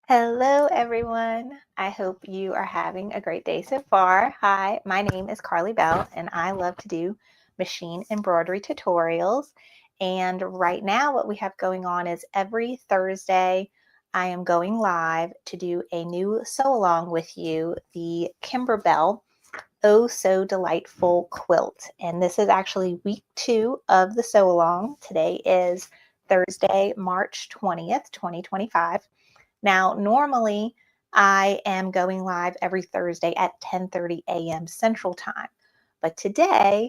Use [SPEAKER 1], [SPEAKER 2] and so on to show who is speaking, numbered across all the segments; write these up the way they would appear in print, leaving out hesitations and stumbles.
[SPEAKER 1] Hello, everyone. I hope you are having a great day so far. Hi, my name is Carly Bell, and I love to do machine embroidery tutorials. And right now, what we have going on is every Thursday, I am going live to do a new sew along with you, the Kimberbell Oh So Delightful quilt. And this is actually week 2 of the sew along. Today is Thursday, March 20th, 2025. Now, normally I am going live every Thursday at 10:30 a.m. Central Time. But today,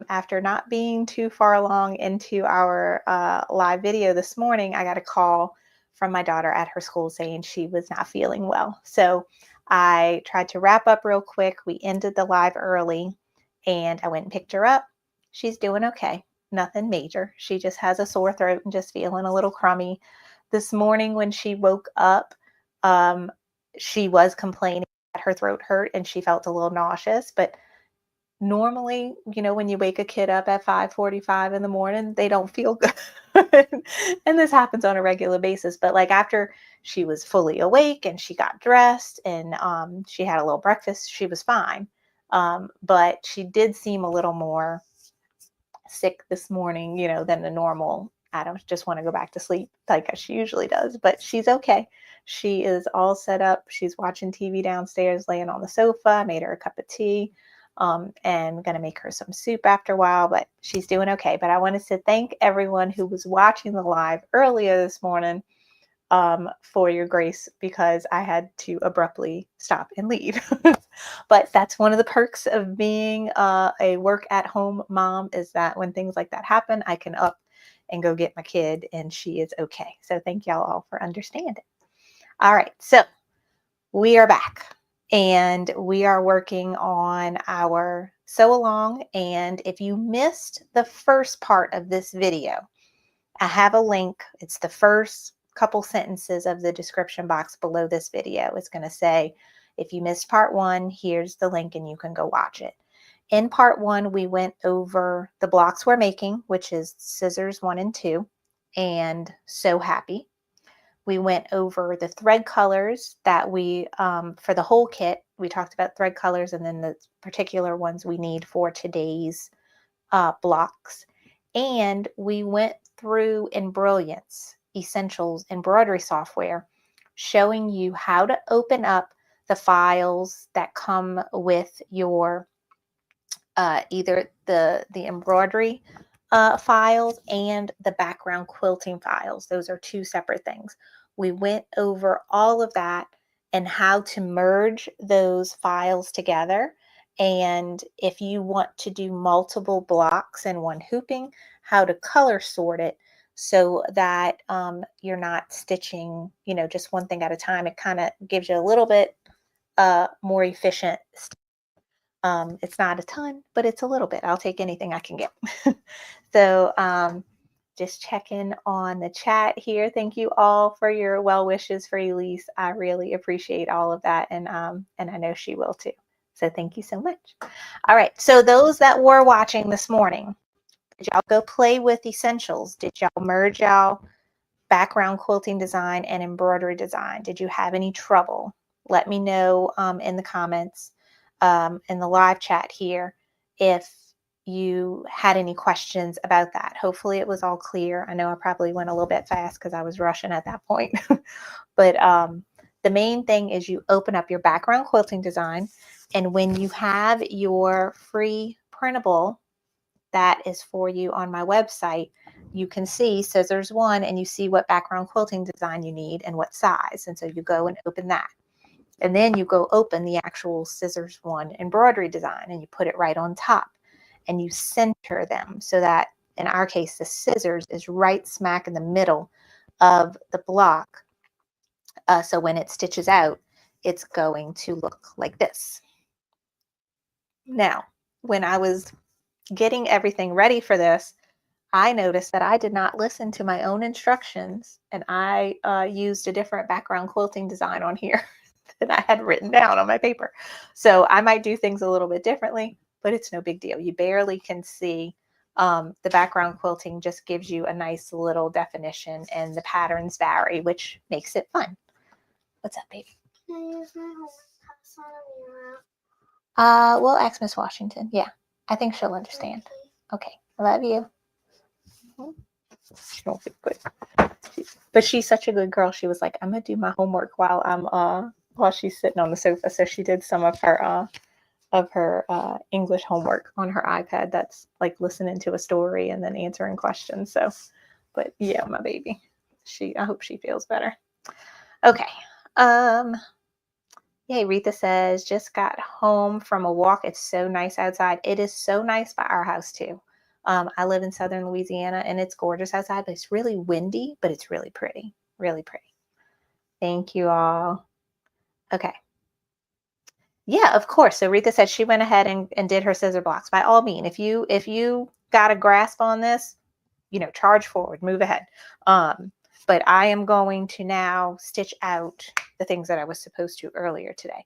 [SPEAKER 1] after not being too far along into our live video this morning, I got a call from my daughter at her school saying she was not feeling well. So I tried to wrap up real quick. We ended the live early and I went and picked her up. She's doing okay. Nothing major. She just has a sore throat and just feeling a little crummy. This morning when she woke up, um, she was complaining that her throat hurt and she felt a little nauseous, but normally, when you wake a kid up at 5:45 in the morning, they don't feel good. And this happens on a regular basis. But like after she was fully awake and she got dressed and she had a little breakfast, she was fine. But she did seem a little more sick this morning, than the normal. I don't just want to go back to sleep like she usually does, but she's okay. She is all set up. She's watching TV downstairs, laying on the sofa. I made her a cup of tea, and going to make her some soup after a while, but she's doing okay. But I wanted to thank everyone who was watching the live earlier this morning for your grace because I had to abruptly stop and leave. But that's one of the perks of being a work-at-home mom is that when things like that happen, I can up and go get my kid and she is okay. So thank y'all all for understanding. All right, so we are back and we are working on our sew along. And if you missed the first part of this video, I have a link. It's the first couple sentences of the description box below this video. It's going to say, if you missed part 1, here's the link and you can go watch it. In part 1, we went over the blocks we're making, which is scissors 1 and 2, and So Happy. We went over the thread colors that we, for the whole kit, we talked about thread colors and then the particular ones we need for today's blocks. And we went through Embrilliance Essentials embroidery software, showing you how to open up the files that come with your either the embroidery files and the background quilting files. Those are 2 separate things. We went over all of that and how to merge those files together. And if you want to do multiple blocks in one hooping, how to color sort it so that you're not stitching, just one thing at a time. It kind of gives you a little bit more efficient. It's not a ton, but it's a little bit. I'll take anything I can get. So just checking on the chat here. Thank you all for your well wishes for Elise. I really appreciate all of that, and I know she will too. So thank you so much. All right. So those that were watching this morning, did y'all go play with Essentials? Did y'all merge y'all background quilting design and embroidery design? Did you have any trouble? Let me know in the comments in the live chat here if you had any questions about that. Hopefully it was all clear. I know I probably went a little bit fast because I was rushing at that point. But the main thing is you open up your background quilting design, and when you have your free printable that is for you on my website, you can see scissors 1 and you see what background quilting design you need and what size. And so you go and open that. And then you go open the actual scissors 1 embroidery design and you put it right on top and you center them so that in our case, the scissors is right smack in the middle of the block. So when it stitches out, it's going to look like this. Now, when I was getting everything ready for this, I noticed that I did not listen to my own instructions and I used a different background quilting design on here that I had written down on my paper. So I might do things a little bit differently, but it's no big deal. You barely can see. The background quilting just gives you a nice little definition and the patterns vary, which makes it fun. What's up, baby?
[SPEAKER 2] Can I use my homework pass on your app?
[SPEAKER 1] We'll ask Miss Washington. Yeah, I think she'll understand. Okay, I love you. She won't be good. But she's such a good girl. She was like, I'm gonna do my homework while she's sitting on the sofa. So she did some of her English homework on her iPad. That's like listening to a story and then answering questions. So, but yeah, my baby. I hope she feels better. Okay. Yay, Rita says, just got home from a walk. It's so nice outside. It is so nice by our house too. I live in southern Louisiana and it's gorgeous outside, but it's really windy, but it's really pretty. Really pretty. Thank you all. Okay. Yeah, of course. So Rita said she went ahead and did her scissor blocks. By all means, if you got a grasp on this, charge forward, move ahead. But I am going to now stitch out the things that I was supposed to earlier today.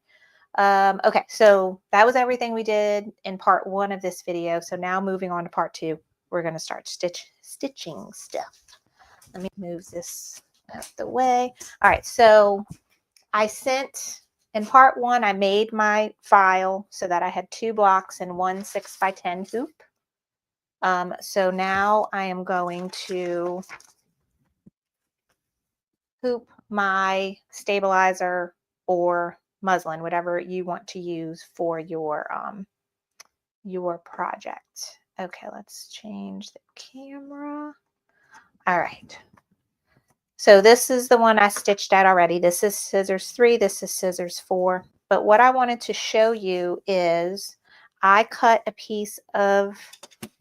[SPEAKER 1] Okay, so that was everything we did in part 1 of this video. So now moving on to part 2, we're going to start stitching stuff. Let me move this out the way. All right, so in part 1, I made my file so that I had 2 blocks and 1 6x10 hoop. So now I am going to hoop my stabilizer or muslin, whatever you want to use for your project. Okay, let's change the camera. All right. So this is the one I stitched out already. This is scissors 3, this is scissors 4. But what I wanted to show you is I cut a piece of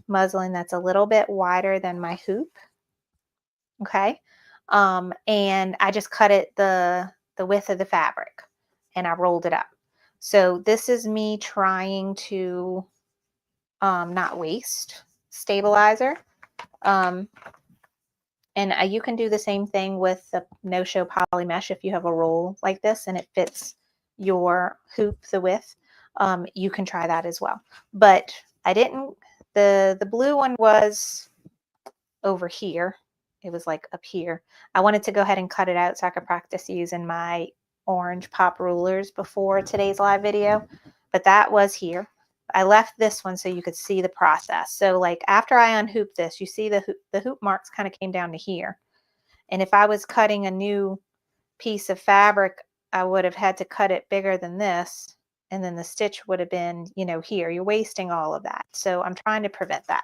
[SPEAKER 1] muslin that's a little bit wider than my hoop. Okay. And I just cut it the width of the fabric and I rolled it up. So this is me trying to not waste stabilizer. And you can do the same thing with the no-show poly mesh if you have a roll like this and it fits your hoop the width. You can try that as well. But I didn't, the blue one was over here. It was like up here. I wanted to go ahead and cut it out so I could practice using my orange pop rulers before today's live video, but that was here. I left this one so you could see the process. So like after I unhooped this, you see the hoop marks kind of came down to here. And if I was cutting a new piece of fabric, I would have had to cut it bigger than this. And then the stitch would have been, here. You're wasting all of that. So I'm trying to prevent that.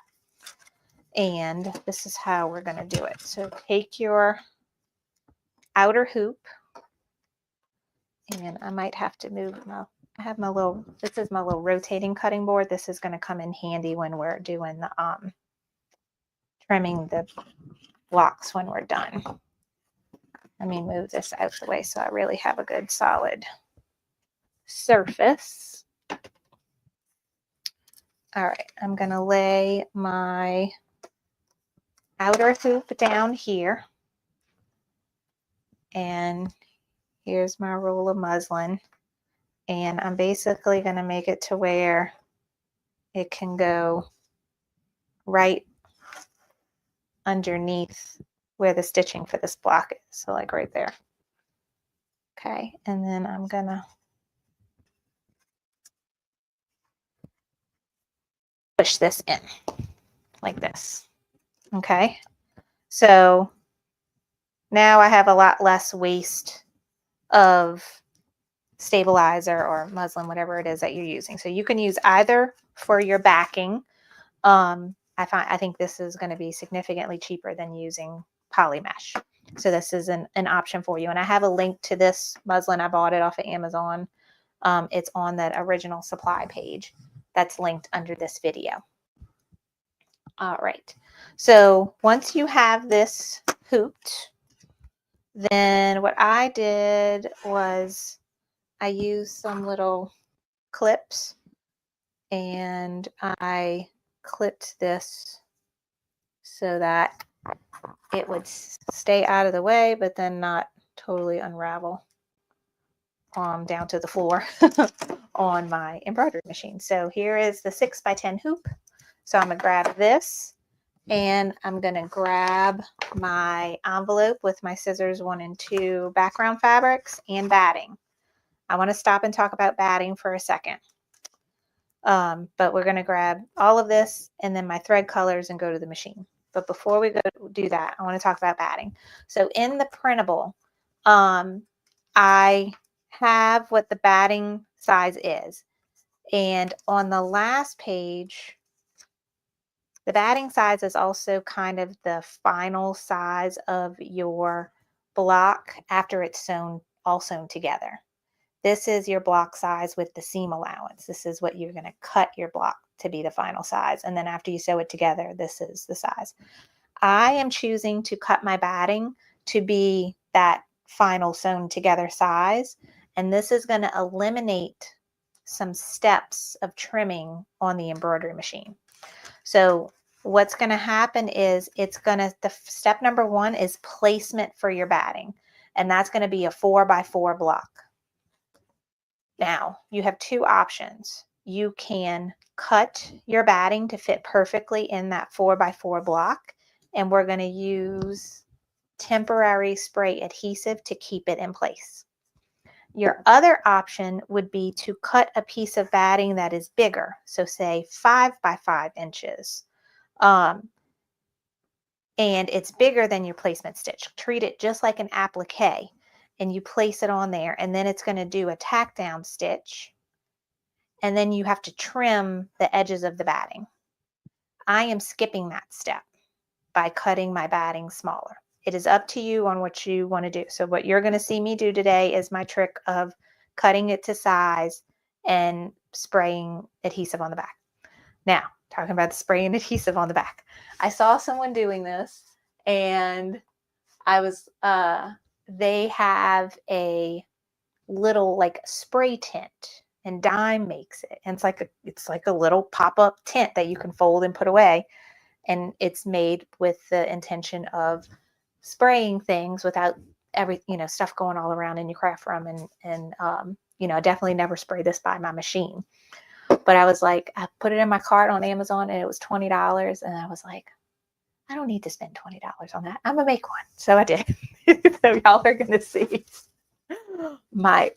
[SPEAKER 1] And this is how we're going to do it. So take your outer hoop, and I might have to move I have this is my little rotating cutting board. This is going to come in handy when we're doing the trimming the blocks when we're done. Let me move this out the way so I really have a good solid surface. All right, I'm going to lay my outer hoop down here. And here's my roll of muslin. And I'm basically going to make it to where it can go right underneath where the stitching for this block is. So like right there. Okay, and then I'm going to push this in like this. Okay, so now I have a lot less waste of stabilizer or muslin, whatever it is that you're using. So you can use either for your backing. I think this is going to be significantly cheaper than using poly mesh. So this is an option for you. And I have a link to this muslin. I bought it off of Amazon. It's on that original supply page that's linked under this video. All right. So once you have this hooped, then what I did was I used some little clips and I clipped this so that it would stay out of the way, but then not totally unravel down to the floor on my embroidery machine. So here is the 6x10 hoop. So I'm gonna grab this and I'm going to grab my envelope with my scissors 1 and 2 background fabrics and batting. I want to stop and talk about batting for a second. But we're going to grab all of this and then my thread colors and go to the machine. But before we go do that, I want to talk about batting. So in the printable, I have what the batting size is. And on the last page, the batting size is also kind of the final size of your block after it's all sewn together. This is your block size with the seam allowance. This is what you're going to cut your block to be the final size. And then after you sew it together, this is the size. I am choosing to cut my batting to be that final sewn together size. And this is going to eliminate some steps of trimming on the embroidery machine. So what's going to happen is the step number 1 is placement for your batting. And that's going to be a 4x4 block. Now, you have 2 options. You can cut your batting to fit perfectly in that 4x4 block, and we're going to use temporary spray adhesive to keep it in place. Your other option would be to cut a piece of batting that is bigger, so say 5x5 inches, and it's bigger than your placement stitch. Treat it just like an applique, and you place it on there, and then it's going to do a tack down stitch, and then you have to trim the edges of the batting. I am skipping that step by cutting my batting smaller. It is up to you on what you want to do. So what you're going to see me do today is my trick of cutting it to size and spraying adhesive on the back. Now, talking about the spraying adhesive on the back. I saw someone doing this, and they have a little like spray tint, and Dime makes it. And it's like a little pop-up tint that you can fold and put away. And it's made with the intention of spraying things without stuff going all around in your craft room. And I definitely never spray this by my machine. But I was like, I put it in my cart on Amazon, and it was $20. And I was like, I don't need to spend $20 on that. I'm gonna make one. So I did. So y'all are gonna see my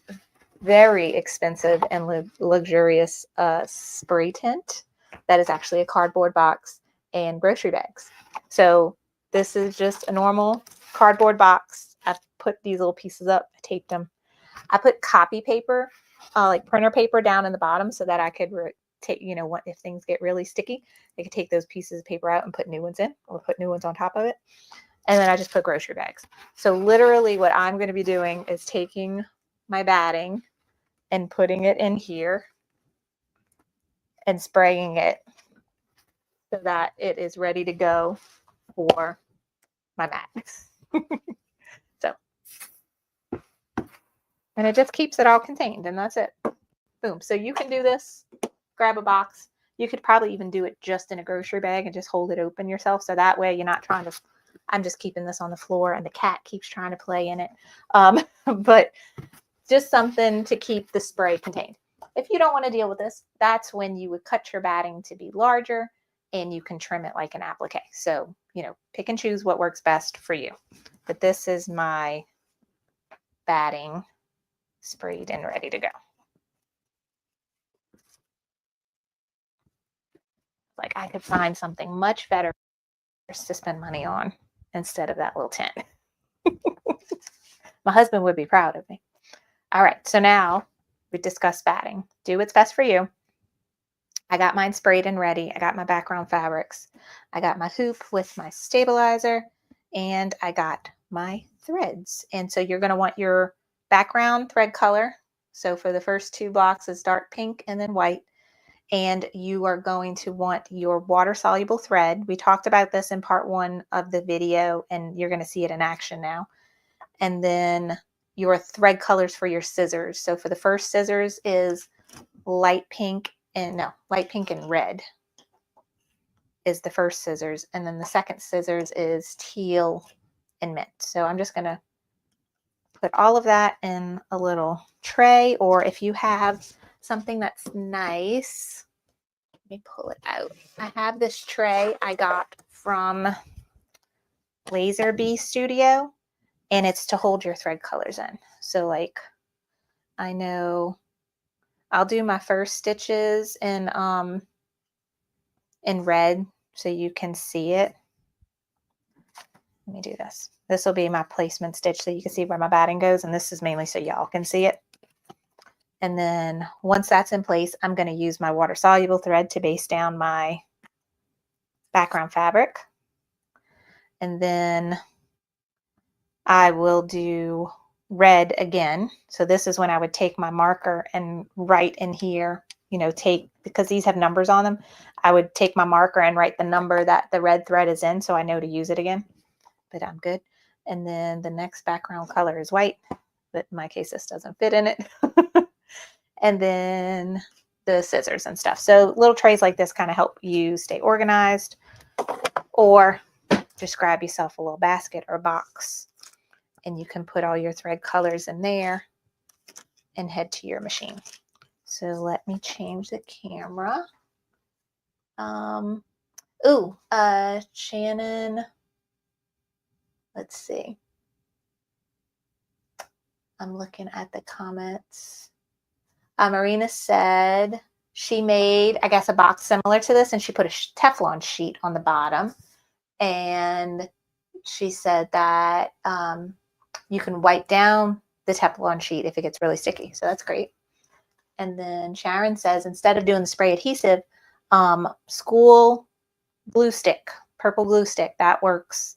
[SPEAKER 1] very expensive and luxurious spray tint that is actually a cardboard box and grocery bags. So this is just a normal cardboard box. I've put these little pieces up, I taped them. I put copy paper, like printer paper, down in the bottom so that I could take, if things get really sticky, I could take those pieces of paper out and put new ones in, or put new ones on top of it. And then I just put grocery bags. So literally what I'm going to be doing is taking my batting and putting it in here and spraying it so that it is ready to go for my bags. And it just keeps it all contained, and that's it. Boom. So you can do this, grab a box. You could probably even do it just in a grocery bag and just hold it open yourself. So that way you're not trying to, I'm just keeping this on the floor and the cat keeps trying to play in it. But just something to keep the spray contained. If you don't want to deal with this, that's when you would cut your batting to be larger and you can trim it like an applique. So, pick and choose what works best for you. But this is my batting sprayed and ready to go. Like I could find something much better to spend money on instead of that little tent. My husband would be proud of me. All right, so now we discussed batting. Do what's best for you. I got mine sprayed and ready. I got my background fabrics. I got my hoop with my stabilizer, and I got my threads. And so you're going to want your background thread color. So for the first 2 blocks is dark pink and then white. And you are going to want your water-soluble thread. We talked about this in part 1 of the video, and you're going to see it in action now. And then your thread colors for your scissors. So for the first scissors is light pink and red is the first scissors. And then the second scissors is teal and mint. So I'm just going to put all of that in a little tray, or if you have something that's nice, let me pull it out. I have this tray I got from Laser Bee Studio, and it's to hold your thread colors in. So like, I know I'll do my first stitches in red so you can see it. Let me do this. This will be my placement stitch so you can see where my batting goes, and this is mainly so y'all can see it. And then once that's in place, I'm going to use my water soluble thread to base down my background fabric. And then I will do red again. So this is when I would take my marker and write in here, you know, because these have numbers on them, I would take my marker and write the number that the red thread is in so I know to use it again. But I'm good. And then the next background color is white, but in my case this doesn't fit in it. And then the scissors and stuff. So little trays like this kind of help you stay organized, or just grab yourself a little basket or box and you can put all your thread colors in there and head to your machine. So let me change the camera. Shannon, let's see. I'm looking at the comments. Marina said she made, I guess, a box similar to this, and she put a Teflon sheet on the bottom. And she said that you can wipe down the Teflon sheet if it gets really sticky. So that's great. And then Sharon says, instead of doing the spray adhesive, school glue stick, purple glue stick, that works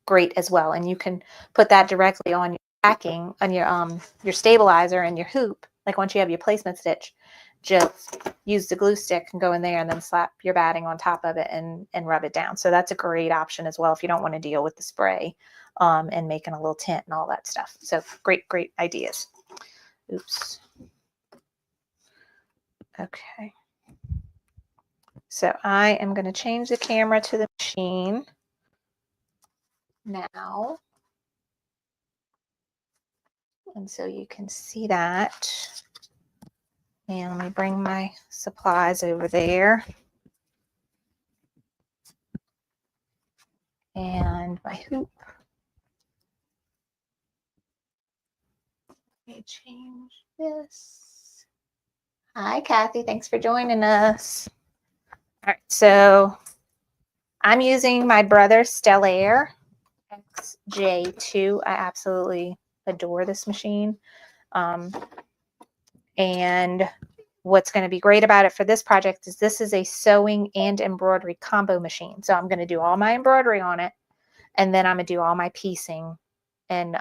[SPEAKER 1] great as well. And you can put that directly on your backing, on your stabilizer and your hoop. Like once you have your placement stitch, just use the glue stick and go in there and then slap your batting on top of it and rub it down. So that's a great option as well if you don't want to deal with the spray and making a little tint and all that stuff. So great, great ideas. Oops. Okay. So I am going to change the camera to the machine now. And so you can see that. And let me bring my supplies over there. And my hoop. Let me change this. Hi, Kathy. Thanks for joining us. All right, so I'm using my brother Stellaire XJ2. I absolutely adore this machine. And what's going to be great about it for this project is this is a sewing and embroidery combo machine. So I'm going to do all my embroidery on it, and then I'm going to do all my piecing and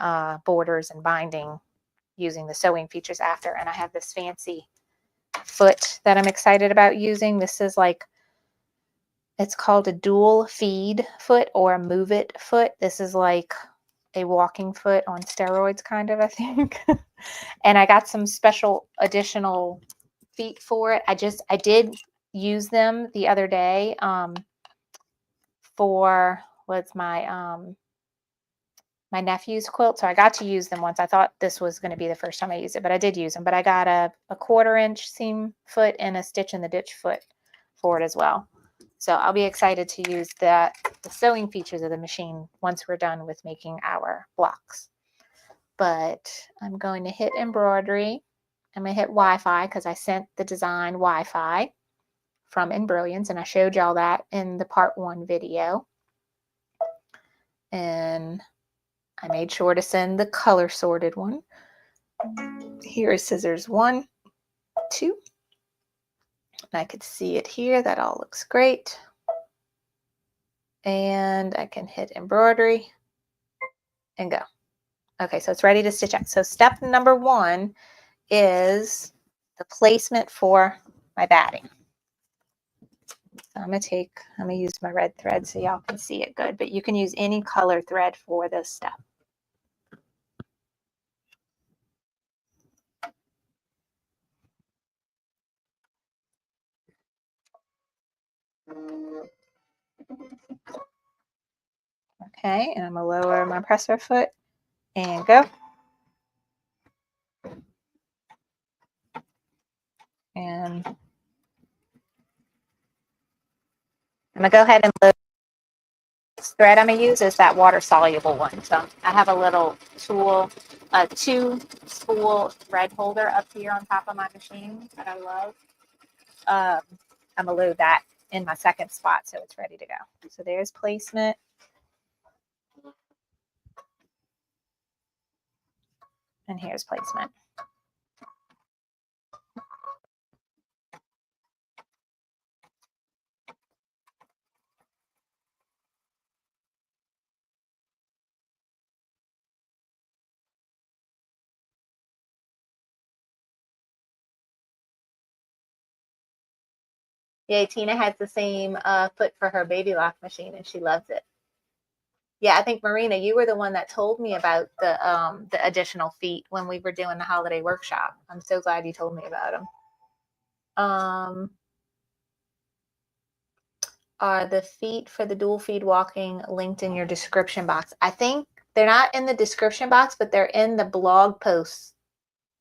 [SPEAKER 1] borders and binding using the sewing features after. And I have this fancy foot that I'm excited about using. This is like, it's called a dual feed foot or a move it foot. This is like a walking foot on steroids, kind of, I think. And I got some special additional feet for it. I did use them the other day for what's my my nephew's quilt. So I got to use them once. I thought this was going to be the first time I used it, but I did use them. But I got a 1/4 inch seam foot and a stitch in the ditch foot for it as well. So I'll be excited to use the sewing features of the machine once we're done with making our blocks. But I'm going to hit embroidery. I'm going to hit Wi-Fi because I sent the design Wi-Fi from Embrilliance, and I showed y'all that in the part 1 video. And I made sure to send the color sorted one. Here is scissors 1, 2. And I could see it here. That all looks great. And I can hit embroidery and go. Okay, so it's ready to stitch out. So step number 1 is the placement for my batting. So I'm gonna use my red thread so y'all can see it good, but you can use any color thread for this step. Okay, and I'm gonna lower my presser foot and go. And I'm gonna go ahead and load thread I'm going to use is that water soluble one. So I have a little tool, a 2-spool thread holder up here on top of my machine that I love. I'm going to load that in my second spot so it's ready to go. So there's placement. And here's placement. Yeah, Tina has the same foot for her baby lock machine and she loves it. Yeah, I think Marina, you were the one that told me about the additional feet when we were doing the holiday workshop. I'm so glad you told me about them. Are the feet for the dual feed walking linked in your description box? I think they're not in the description box, but they're in the blog posts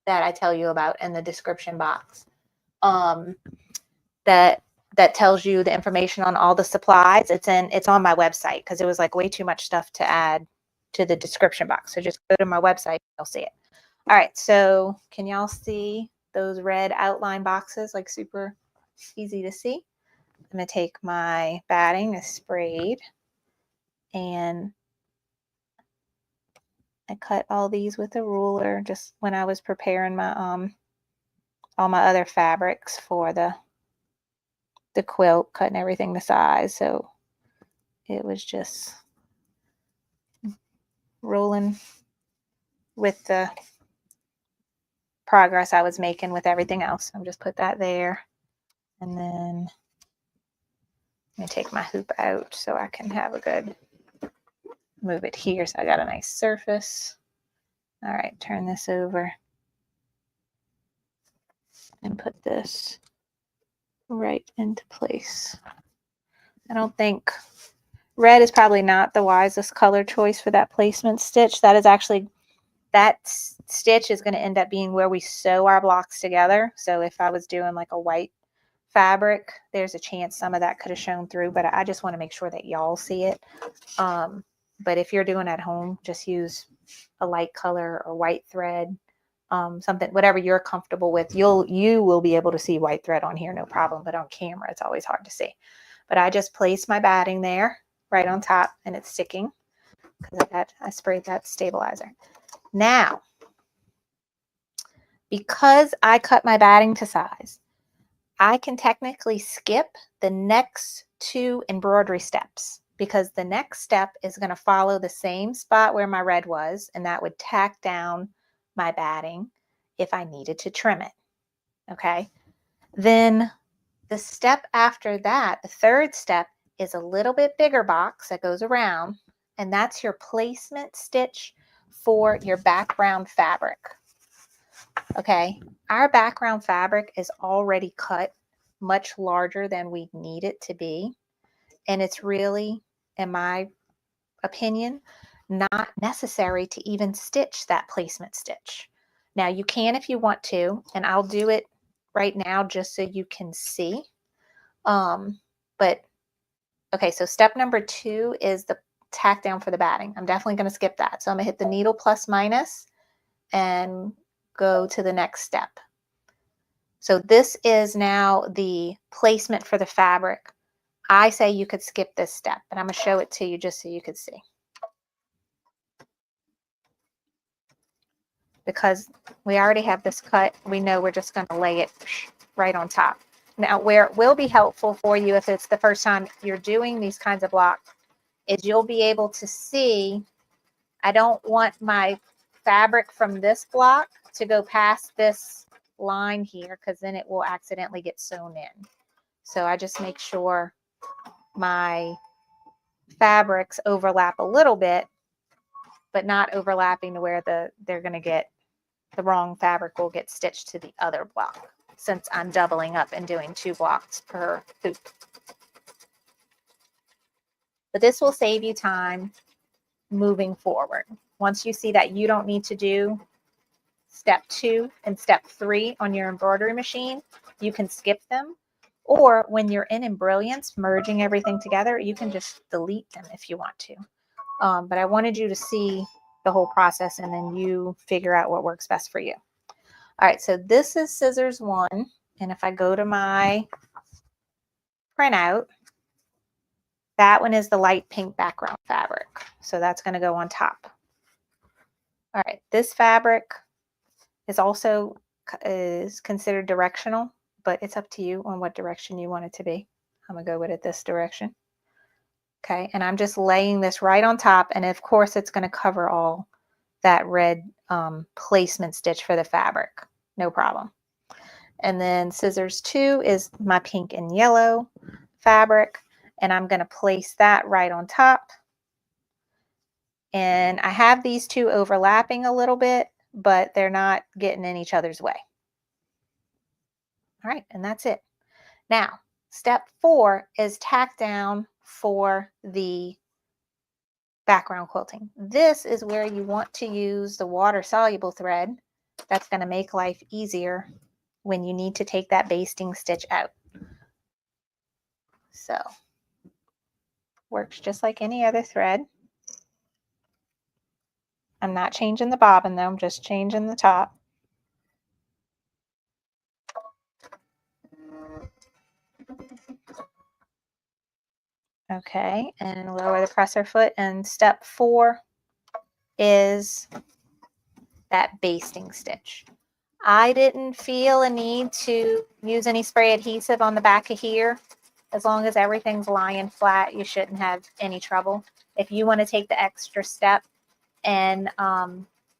[SPEAKER 1] that I tell you about in the description box. That tells you the information on all the supplies. It's on my website because it was like way too much stuff to add to the description box. So just go to my website, you'll see it. All right, so can y'all see those red outline boxes, like super easy to see? I'm going to take my batting that's sprayed and I cut all these with a ruler just when I was preparing my all my other fabrics for the quilt, cutting everything to size. So it was just rolling with the progress I was making with everything else. I'm just put that there. And then let me take my hoop out so I can have a good move it here. So I got a nice surface. All right, turn this over and put this right into place. I don't think red is probably not the wisest color choice for that placement stitch. That is actually, that stitch is going to end up being where we sew our blocks together. So if I was doing like a white fabric, there's a chance some of that could have shown through, but I just want to make sure that y'all see it. But if you're doing at home, just use a light color or white thread, something, whatever you're comfortable with. You will be able to see white thread on here, no problem, but on camera, it's always hard to see. But I just placed my batting there right on top and it's sticking because I sprayed that stabilizer. Now, because I cut my batting to size, I can technically skip the next 2 embroidery steps because the next step is going to follow the same spot where my red was, and that would tack down my batting if I needed to trim it. Okay. Then the step after that, the third step, is a little bit bigger box that goes around, and that's your placement stitch for your background fabric. Okay, our background fabric is already cut much larger than we need it to be, and it's really, in my opinion, not necessary to even stitch that placement stitch. Now you can if you want to, and I'll do it right now just so you can see. But okay, so step number 2 is the tack down for the batting. I'm definitely going to skip that. So I'm going to hit the needle plus minus and go to the next step. So this is now the placement for the fabric. I say you could skip this step, but I'm going to show it to you just so you could see. Because we already have this cut, we know we're just going to lay it right on top. Now, where it will be helpful for you if it's the first time you're doing these kinds of blocks is you'll be able to see, I don't want my fabric from this block to go past this line here because then it will accidentally get sewn in. So I just make sure my fabrics overlap a little bit, but not overlapping to where they're going to get, the wrong fabric will get stitched to the other block since I'm doubling up and doing 2 blocks per hoop. But this will save you time moving forward. Once you see that you don't need to do step 2 and step 3 on your embroidery machine, you can skip them. Or when you're in Brilliance, merging everything together, you can just delete them if you want to. But I wanted you to see the whole process and then you figure out what works best for you. All right, so this is scissors 1. And if I go to my printout, that one is the light pink background fabric. So that's going to go on top. All right, this fabric is also considered directional, but it's up to you on what direction you want it to be. I'm going to go with it this direction. Okay, and I'm just laying this right on top, and of course it's going to cover all that red placement stitch for the fabric. No problem. And then scissors 2 is my pink and yellow fabric, and I'm going to place that right on top. And I have these two overlapping a little bit, but they're not getting in each other's way. All right, and that's it. Now, step 4 is tack down for the background quilting. This is where you want to use the water-soluble thread. That's going to make life easier when you need to take that basting stitch out. So, works just like any other thread. I'm not changing the bobbin though, I'm just changing the top. Okay, and lower the presser foot. And step 4 is that basting stitch. I didn't feel a need to use any spray adhesive on the back of here. As long as everything's lying flat, you shouldn't have any trouble. If you want to take the extra step and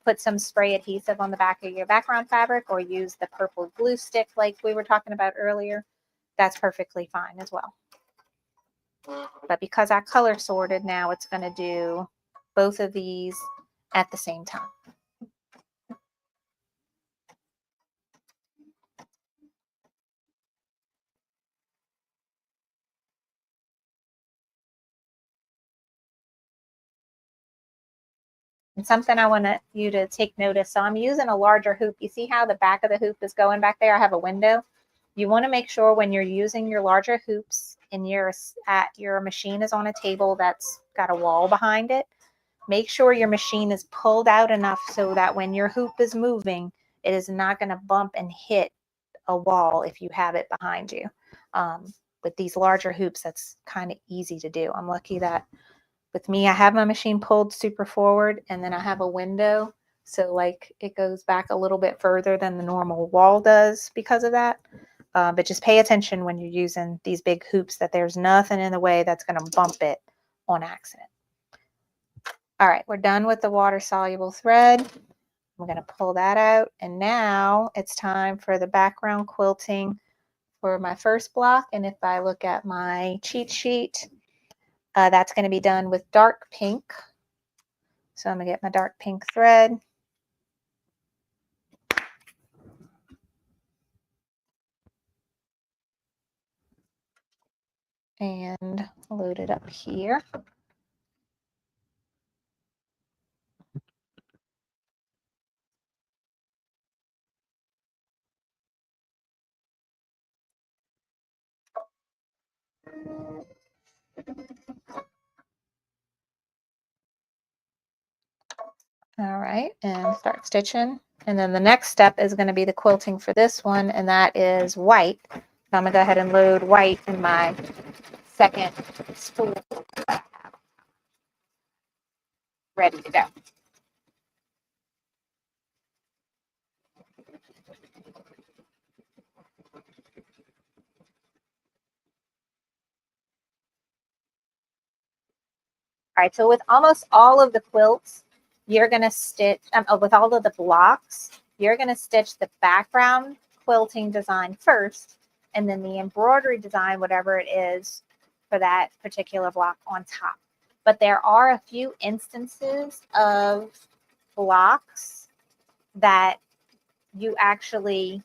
[SPEAKER 1] put some spray adhesive on the back of your background fabric or use the purple glue stick like we were talking about earlier, that's perfectly fine as well. But because I color sorted now, it's going to do both of these at the same time. And something I want you to take notice. So I'm using a larger hoop. You see how the back of the hoop is going back there? I have a window. You want to make sure when you're using your larger hoops and your machine is on a table that's got a wall behind it, make sure your machine is pulled out enough so that when your hoop is moving, it is not going to bump and hit a wall if you have it behind you. With these larger hoops, that's kind of easy to do. I'm lucky that with me, I have my machine pulled super forward and then I have a window. So like it goes back a little bit further than the normal wall does because of that. But just pay attention when you're using these big hoops that there's nothing in the way that's going to bump it on accident. All right, we're done with the water-soluble thread. I'm going to pull that out. And now it's time for the background quilting for my first block. And if I look at my cheat sheet, that's going to be done with dark pink. So I'm going to get my dark pink thread. And load it up here. All right, and start stitching. And then the next step is going to be the quilting for this one, and that is white. So I'm going to go ahead and load white in my second spool that I have ready to go. All right, so with almost all of the quilts, you're going to stitch, with all of the blocks, you're going to stitch the background quilting design first, and then the embroidery design, whatever it is, for that particular block on top. But there are a few instances of blocks that you actually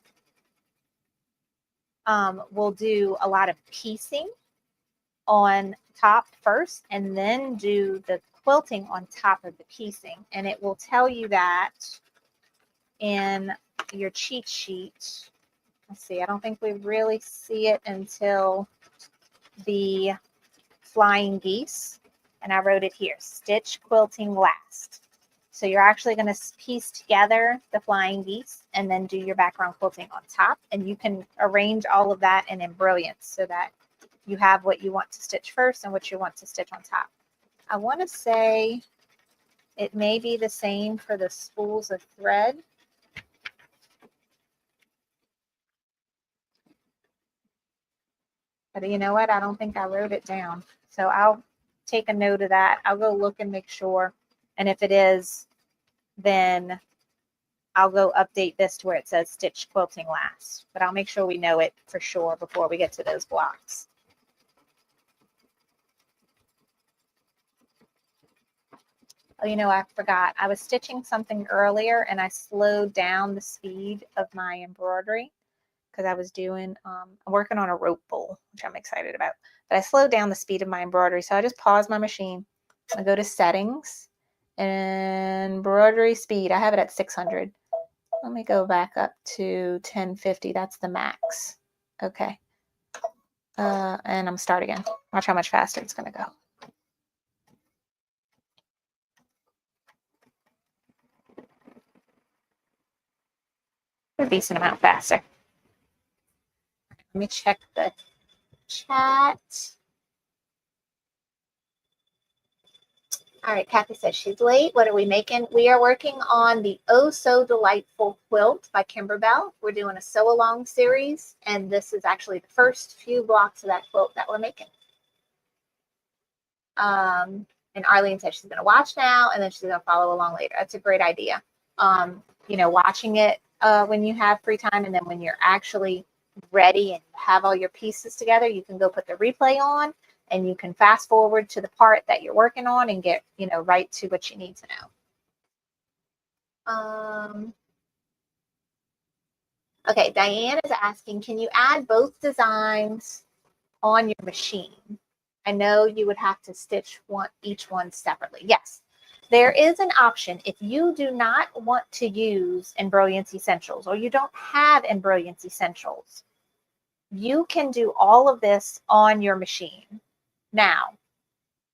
[SPEAKER 1] will do a lot of piecing on top first and then do the quilting on top of the piecing. And it will tell you that in your cheat sheet let's see, I don't think we really see it until the flying geese. And I wrote it here, stitch quilting last. So you're actually going to piece together the flying geese and then do your background quilting on top. And you can arrange all of that in Embroidery so that you have what you want to stitch first and what you want to stitch on top. I want to say it may be the same for the spools of thread. But you know what? I don't think I wrote it down. So I'll take a note of that. I'll go look and make sure. And if it is, then I'll go update this to where it says stitch quilting last. But I'll make sure we know it for sure before we get to those blocks. Oh, you know, I forgot. I was stitching something earlier and I slowed down the speed of my embroidery because I was doing, I'm working on a rope bowl, which I'm excited about. But I slowed down the speed of my embroidery. So I just paused my machine. I go to settings and embroidery speed. I have it at 600. Let me go back up to 1050. That's the max. Okay. And I'm start again. Watch how much faster it's going to go. A decent amount faster. Let me check the chat. All right, Kathy says she's late. What are we making? We are working on the Oh So Delightful Quilt by Kimberbell. We're doing a sew along series, and this is actually the first few blocks of that quilt that we're making. And Arlene said she's going to watch now, and then she's going to follow along later. That's a great idea. You know, watching it when you have free time, and then when you're actually ready and have all your pieces together, you can go put the replay on and you can fast forward to the part that you're working on and get, you know, right to what you need to know. Okay, Diane is asking, can you add both designs on your machine? I know you would have to stitch each one separately. Yes, there is an option. If you do not want to use Embroidery Essentials or you don't have Embroidery Essentials, you can do all of this on your machine. Now,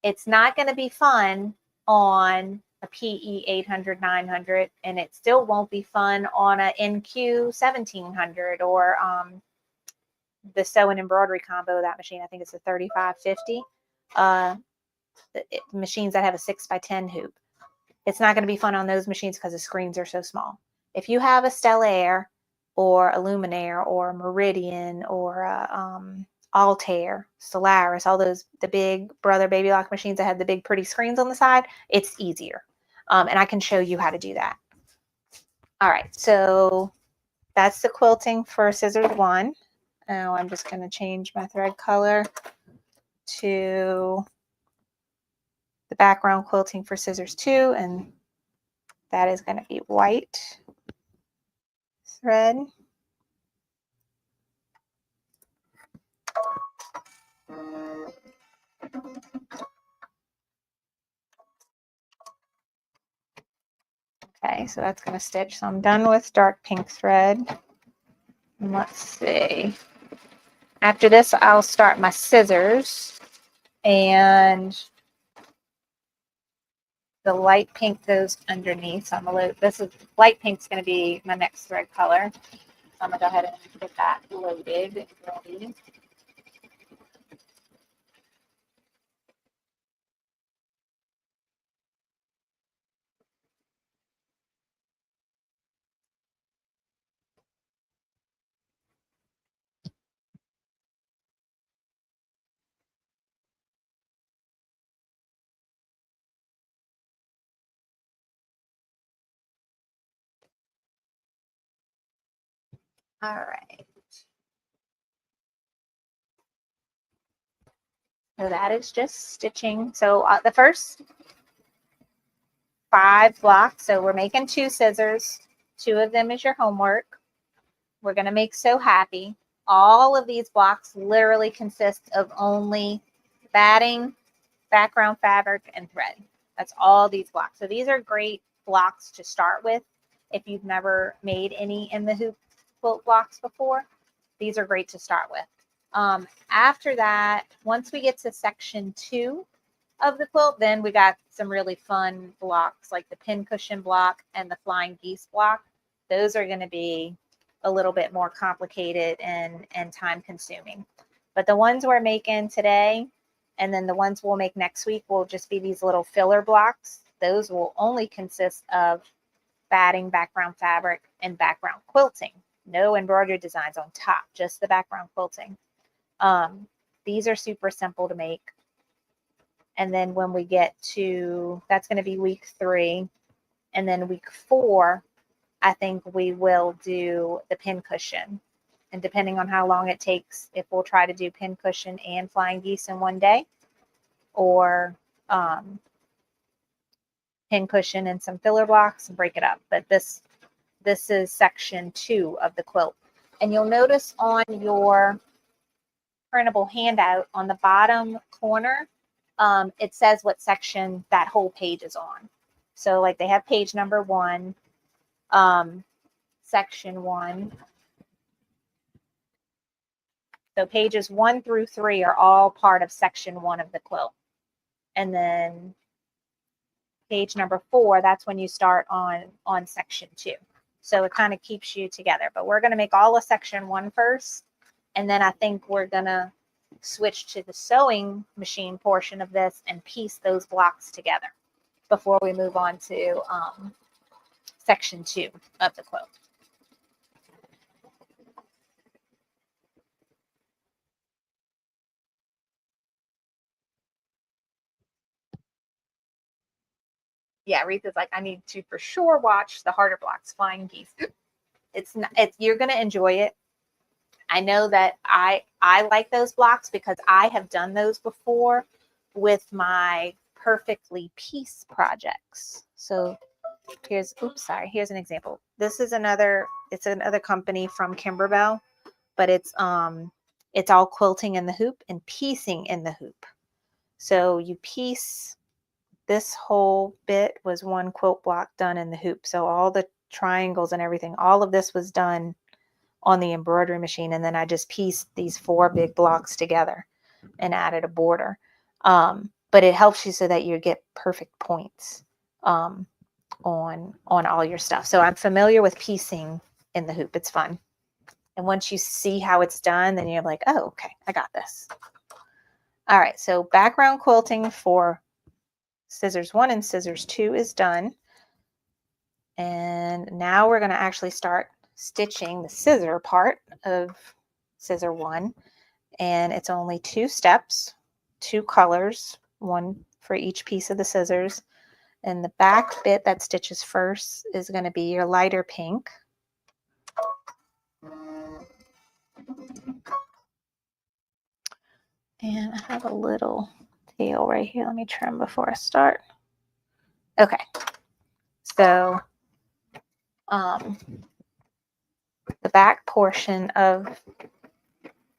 [SPEAKER 1] it's not going to be fun on a PE 800, 900, and it still won't be fun on a NQ 1700 or the sew and embroidery combo of that machine. I think it's a 3550. Machines that have a 6x10 hoop. It's not going to be fun on those machines because the screens are so small. If you have a Stellaire or a Luminaire or a Meridian or a Altair, Solaris, all those, the big Brother Baby Lock machines that have the big pretty screens on the side, it's easier. And I can show you how to do that. All right, so that's the quilting for scissors 1. Now I'm just going to change my thread color to the background quilting for scissors 2, and that is going to be white thread. Okay, so that's going to stitch. So I'm done with dark pink thread. And let's see. After this, I'll start my scissors, and the light pink goes underneath. So I'm going to, this is light pink's going to be my next thread color. So I'm going to go ahead and get that loaded and ready. All right. So that is just stitching. So the first 5 blocks. So we're making 2 scissors. 2 of them is your homework. We're going to make So Happy. All of these blocks literally consist of only batting, background fabric, and thread. That's all these blocks. So these are great blocks to start with if you've never made any in the hoop quilt blocks before. these are great to start with. After that, once we get to section 2 of the quilt, then we got some really fun blocks like the pincushion block and the flying geese block. Those are going to be a little bit more complicated and time consuming. But the ones we're making today and then the ones we'll make next week will just be these little filler blocks. Those will only consist of batting, background fabric, and background quilting. No embroidery designs on top, just the background quilting. These are super simple to make. And then when we get to, that's going to be week 3. And then week 4, I think we will do the pincushion. And depending on how long it takes, if we'll try to do pincushion and flying geese in one day, or pincushion and some filler blocks and break it up. But this is section 2 of the quilt. And you'll notice on your printable handout on the bottom corner, it says what section that whole page is on. So like they have page number 1, section 1. So pages 1 through 3 are all part of section 1 of the quilt. And then page number 4, that's when you start on section 2. So it kind of keeps you together. But we're going to make all of section 1 first. And then I think we're going to switch to the sewing machine portion of this and piece those blocks together before we move on to section 2 of the quilt. Yeah, Reetha's like, I need to for sure watch the harder blocks, flying geese. You're going to enjoy it. I know that I like those blocks because I have done those before with my perfectly piece projects. So here's an example. This is another company from Kimberbell, but it's all quilting in the hoop and piecing in the hoop. So you piece. This whole bit was one quilt block done in the hoop. So all the triangles and everything, all of this was done on the embroidery machine. And then I just pieced these 4 big blocks together and added a border. But it helps you so that you get perfect points on all your stuff. So I'm familiar with piecing in the hoop. It's fun. And once you see how it's done, then you're like, oh, okay, I got this. All right, so background quilting for scissors 1 and scissors 2 is done. And now we're going to actually start stitching the scissor part of scissor 1. And it's only 2 steps, 2 colors, 1 for each piece of the scissors. And the back bit that stitches first is going to be your lighter pink. And I have a little tail right here. Let me trim before I start. Okay. So the back portion of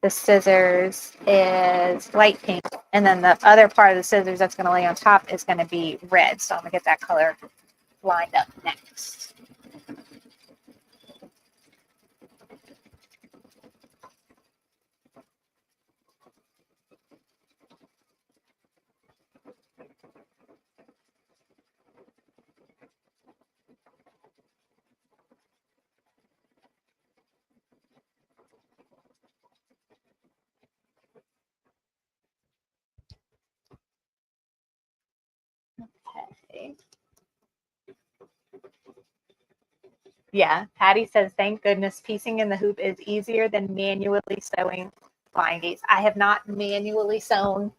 [SPEAKER 1] the scissors is light pink, and then the other part of the scissors that's going to lay on top is going to be red. So I'm going to get that color lined up next. Okay. Yeah, Patty says, thank goodness piecing in the hoop is easier than manually sewing flying geese. I have not manually sewn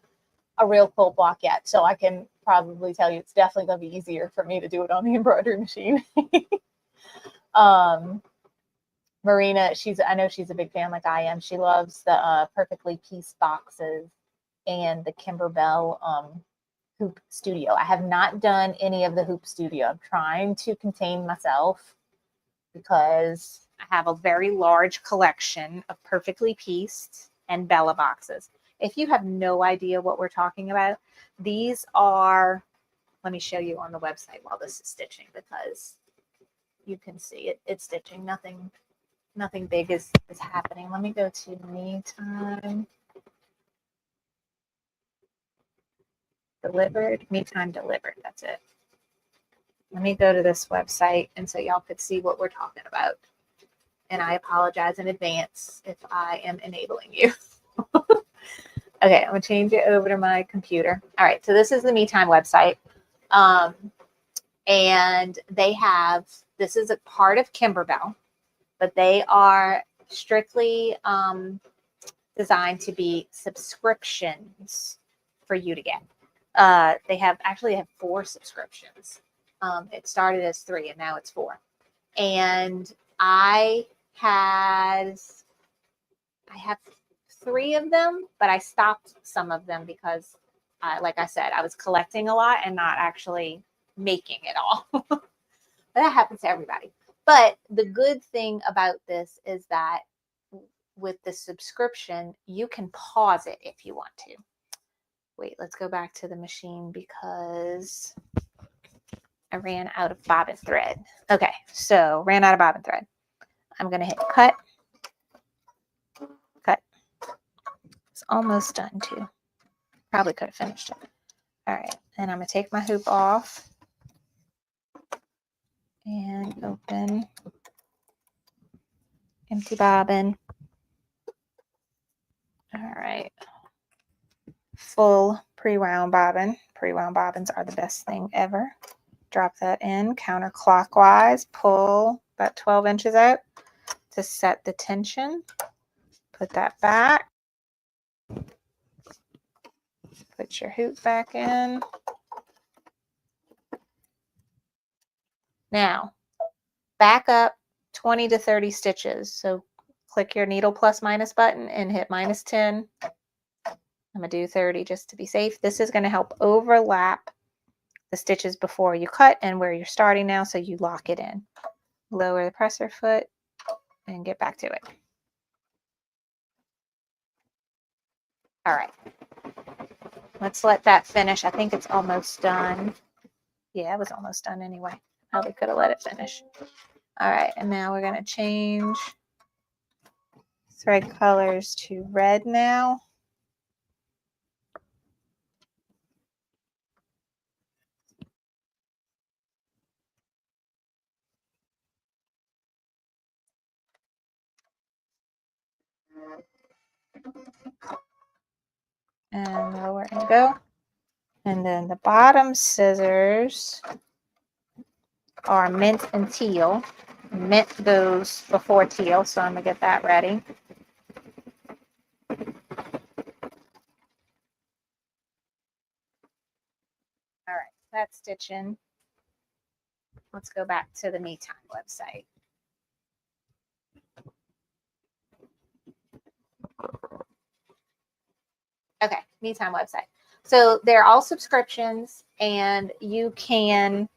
[SPEAKER 1] a real quilt block yet, so I can probably tell you it's definitely going to be easier for me to do it on the embroidery machine. Marina, I know she's a big fan like I am. She loves the perfectly pieced boxes and the Kimberbell Hoop Studio. I have not done any of the Hoop Studio. I'm trying to contain myself because I have a very large collection of perfectly pieced and Bella boxes. If you have no idea what we're talking about, these are, let me show you on the website while this is stitching because you can see it's stitching. Nothing nothing big is happening. Let me go to me time. Delivered, me time delivered. That's it. Let me go to this website and so y'all could see what we're talking about. And I apologize in advance if I am enabling you. Okay, I'm gonna change it over to my computer. All right, so this is the Me Time website. And they have, this is a part of Kimberbell, but they are strictly designed to be subscriptions for you to get. They have 4 subscriptions. It started as 3 and now it's 4. And I have 3 of them, but I stopped some of them because, like I said, I was collecting a lot and not actually making it all. But that happens to everybody. But the good thing about this is that with the subscription, you can pause it if you want to. Wait, let's go back to the machine because I ran out of bobbin thread. Okay, so ran out of bobbin thread. I'm going to hit cut. Cut. It's almost done too. Probably could have finished it. All right, and I'm going to take my hoop off and open empty bobbin. All right. Full pre-wound bobbin. Pre-wound bobbins are the best thing ever. Drop that in counterclockwise. Pull about 12 inches out to set the tension. Put that back. Put your hoop back in. Now, back up 20 to 30 stitches. So click your needle plus minus button and hit -10. I'm going to do 30 just to be safe. This is going to help overlap the stitches before you cut and where you're starting now so you lock it in. Lower the presser foot and get back to it. All right. Let's let that finish. I think it's almost done. Yeah, it was almost done anyway. Probably could have let it finish. All right, and now we're going to change thread colors to red now. And lower and go. And then the bottom scissors are mint and teal. Mint goes before teal, so I'm going to get that ready. All right, that's stitching. Let's go back to the Me Time website. Okay, Me Time website. So they're all subscriptions, and you can,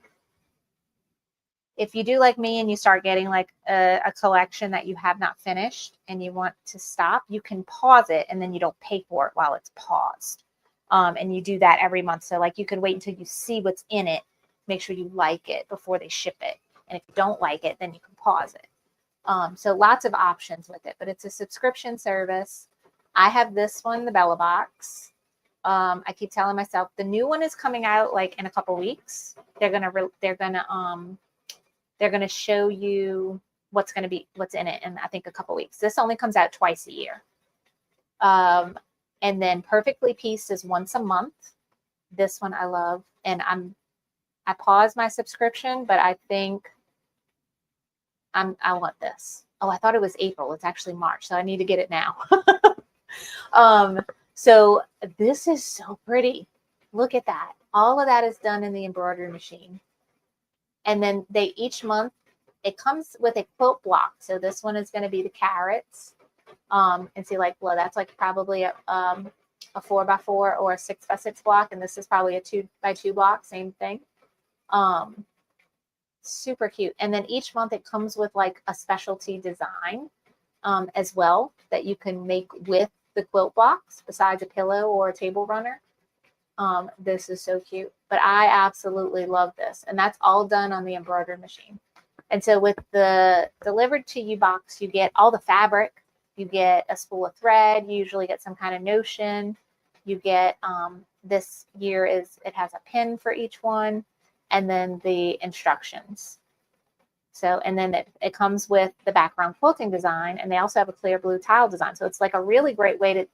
[SPEAKER 1] if you do like me and you start getting like a collection that you have not finished and you want to stop, you can pause it and then you don't pay for it while it's paused. And you do that every month. So like you can wait until you see what's in it, make sure you like it before they ship it. And if you don't like it, then you can pause it. So lots of options with it, but it's a subscription service. I have this one, the Bella Box. I keep telling myself the new one is coming out like in a couple weeks. They're gonna show you what's in it in I think a couple weeks. This only comes out twice a year. And then Perfectly Pieced is once a month. This one I love, and I paused my subscription, but I think I want this. Oh, I thought it was April. It's actually March, so I need to get it now. So this is so pretty. Look at that. All of that is done in the embroidery machine. And then each month, it comes with a quilt block. So this one is going to be the carrots. And see, like, well, that's like probably a 4x4 or a 6x6 block. And this is probably a 2x2 block, same thing. Super cute. And then each month it comes with like a specialty design as well that you can make with the quilt box besides a pillow or a table runner. This is so cute, but I absolutely love this. And that's all done on the embroidery machine. And so with the delivered to you box, you get all the fabric, you get a spool of thread, you usually get some kind of notion, you get this year it has a pin for each one, and then the instructions. So, and then it comes with the background quilting design, and they also have a clear blue tile design. So it's like a really great way to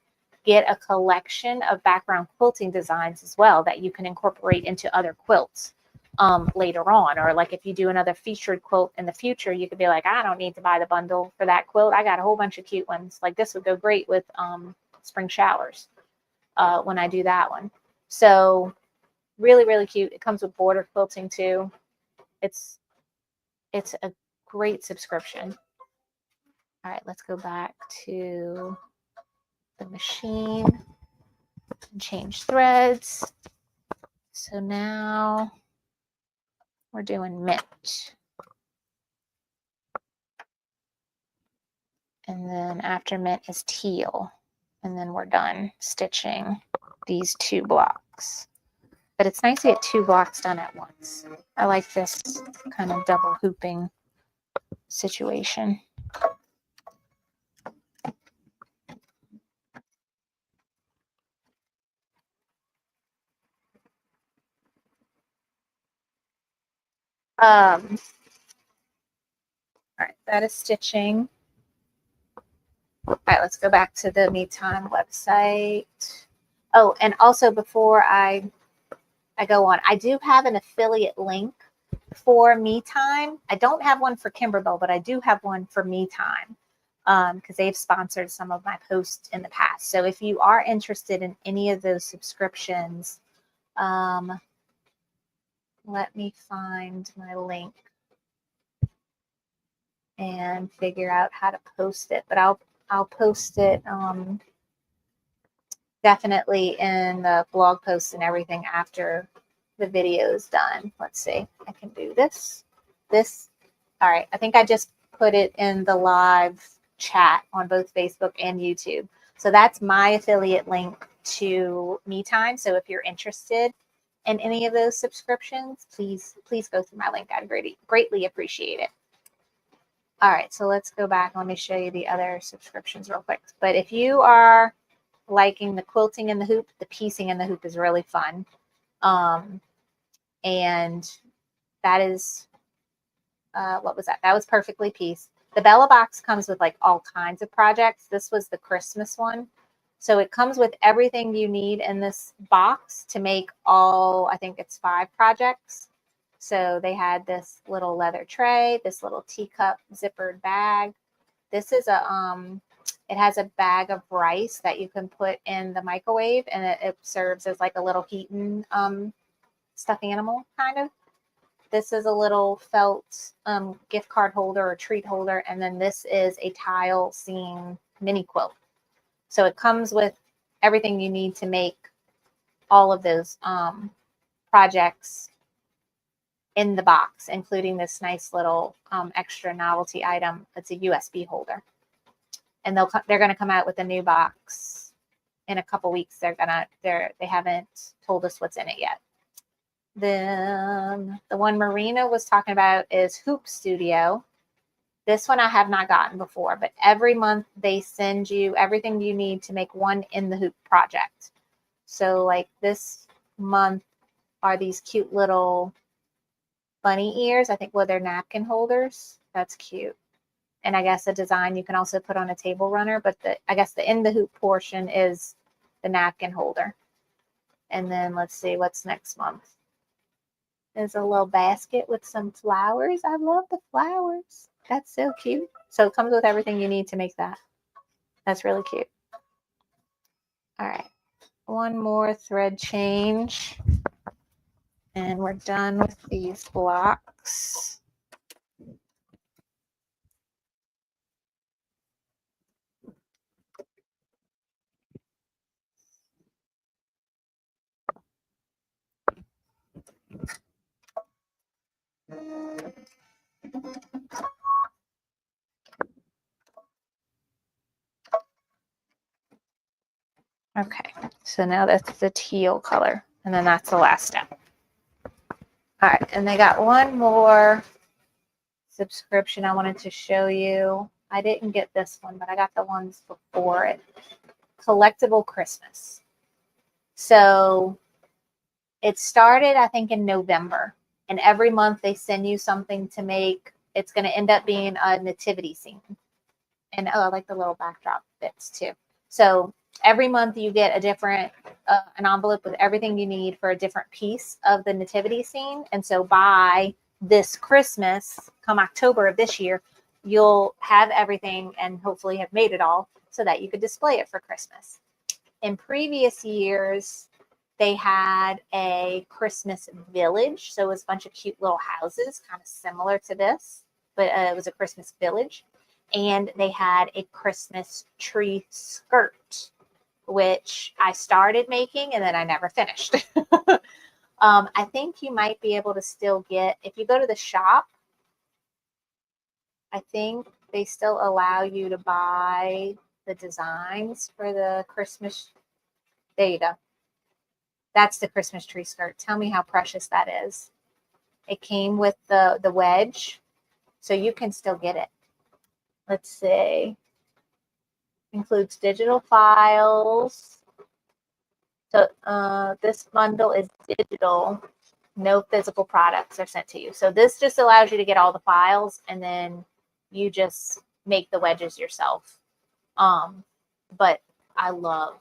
[SPEAKER 1] get a collection of background quilting designs as well that you can incorporate into other quilts later on. Or like if you do another featured quilt in the future, you could be like, I don't need to buy the bundle for that quilt. I got a whole bunch of cute ones. Like this would go great with spring showers when I do that one. So really, really cute. It comes with border quilting too. It's a great subscription. All right, let's go back to the machine and change threads. So now we're doing mint. And then after mint is teal. And then we're done stitching these 2 blocks. But it's nice to get 2 blocks done at once. I like this kind of double hooping situation. All right, that is stitching. All right, let's go back to the Me Time website. Oh, and also before I go on, I do have an affiliate link for Me Time. I don't have one for Kimberbell, but I do have one for Me Time because they've sponsored some of my posts in the past. So if you are interested in any of those subscriptions, let me find my link and figure out how to post it. But I'll post it definitely in the blog posts and everything after the video is done. Let's see. I can do this. All right. I think I just put it in the live chat on both Facebook and YouTube. So that's my affiliate link to Me Time. So if you're interested in any of those subscriptions, please go through my link. I'd greatly appreciate it. All right. So let's go back. Let me show you the other subscriptions real quick. But if you are liking the quilting in the hoop, the piecing in the hoop is really fun. And that is, what was that? That was Perfectly Pieced. The Bella box comes with like all kinds of projects. This was the Christmas one. So it comes with everything you need in this box to make all, I think it's 5 projects. So they had this little leather tray, this little teacup zippered bag. This is it has a bag of rice that you can put in the microwave, and it serves as like a little heating stuffed animal kind of. This is a little felt gift card holder or treat holder, and then this is a tile seam mini quilt. So it comes with everything you need to make all of those projects in the box, including this nice little extra novelty item. It's a USB holder. And they're going to come out with a new box in a couple weeks. They haven't told us what's in it yet. Then the one Marina was talking about is Hoop Studio. This one I have not gotten before, but every month they send you everything you need to make one in the hoop project. So like this month are these cute little bunny ears. I think they're napkin holders. That's cute. And I guess a design you can also put on a table runner, but I guess the in the hoop portion is the napkin holder. And then let's see what's next month. There's a little basket with some flowers. I love the flowers. That's so cute. So it comes with everything you need to make that. That's really cute. All right. One more thread change. And we're done with these blocks. Okay, so now that's the teal color, and then that's the last step. All right, and they got one more subscription I wanted to show you. I didn't get this one, but I got the ones before it. Collectible Christmas. So it started, I think, in November. And every month they send you something to make. It's going to end up being a nativity scene. And oh, I like the little backdrop bits too. So every month you get a different, an envelope with everything you need for a different piece of the nativity scene. And so by this Christmas, come October of this year, you'll have everything and hopefully have made it all so that you could display it for Christmas. In previous years, they had a Christmas village. So it was a bunch of cute little houses, kind of similar to this, but it was a Christmas village. And they had a Christmas tree skirt, which I started making and then I never finished. I think you might be able to still get, if you go to the shop, I think they still allow you to buy the designs for the Christmas. There you go. That's the Christmas tree skirt. Tell me how precious that is. It came with the wedge, so you can still get it. Let's see. Includes digital files. So this bundle is digital. No physical products are sent to you. So this just allows you to get all the files, and then you just make the wedges yourself. But I love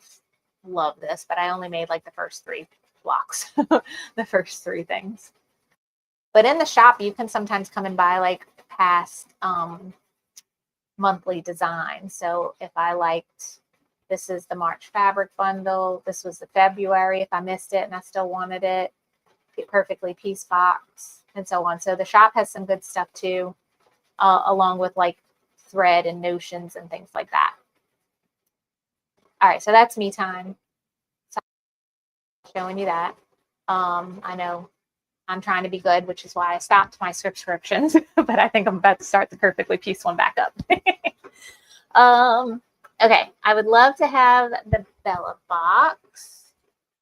[SPEAKER 1] this, but I only made like the first 3 blocks, the first 3 things. But in the shop, you can sometimes come and buy like past monthly designs. So if I liked, this is the March fabric bundle. This was the February if I missed it and I still wanted it. Perfectly piece box and so on. So the shop has some good stuff too, along with like thread and notions and things like that. All right, so that's me time. So showing you that. I know I'm trying to be good, which is why I stopped my subscriptions, but I think I'm about to start the Perfectly Piece one back up. Okay, I would love to have the Bella box,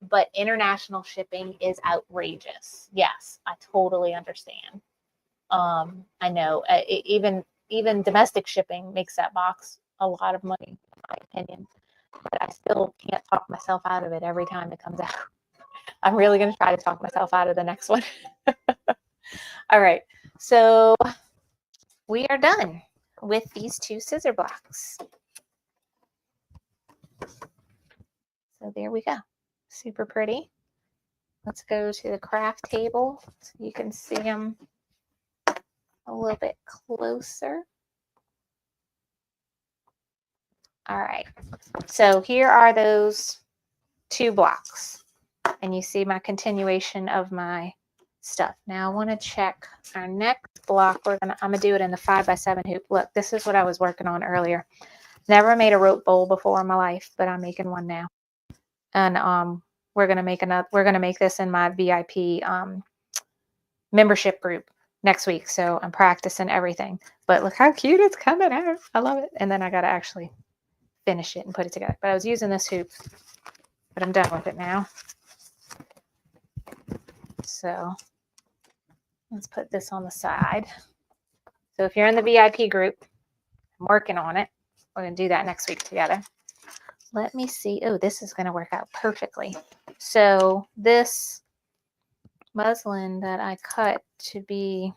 [SPEAKER 1] but international shipping is outrageous. Yes, I totally understand. I know even domestic shipping makes that box a lot of money, in my opinion. But I still can't talk myself out of it every time it comes out. I'm really going to try to talk myself out of the next one. All right, so we are done with these 2 scissor blocks. So there we go. Super pretty. Let's go to the craft table so you can see them a little bit closer. All right, so here are those 2 blocks, and you see my continuation of my stuff. Now I want to check our next block. I'm gonna do it in the 5x7 hoop. Look, this is what I was working on earlier. Never made a rope bowl before in my life, but I'm making one now. And we're gonna make this in my VIP membership group next week. So I'm practicing everything. But look how cute it's coming out. I love it. And then I gotta actually finish it and put it together. But I was using this hoop, but I'm done with it now. So let's put this on the side. So if you're in the VIP group, I'm working on it. We're going to do that next week together. Let me see. Oh, this is going to work out perfectly. So this muslin that I cut to be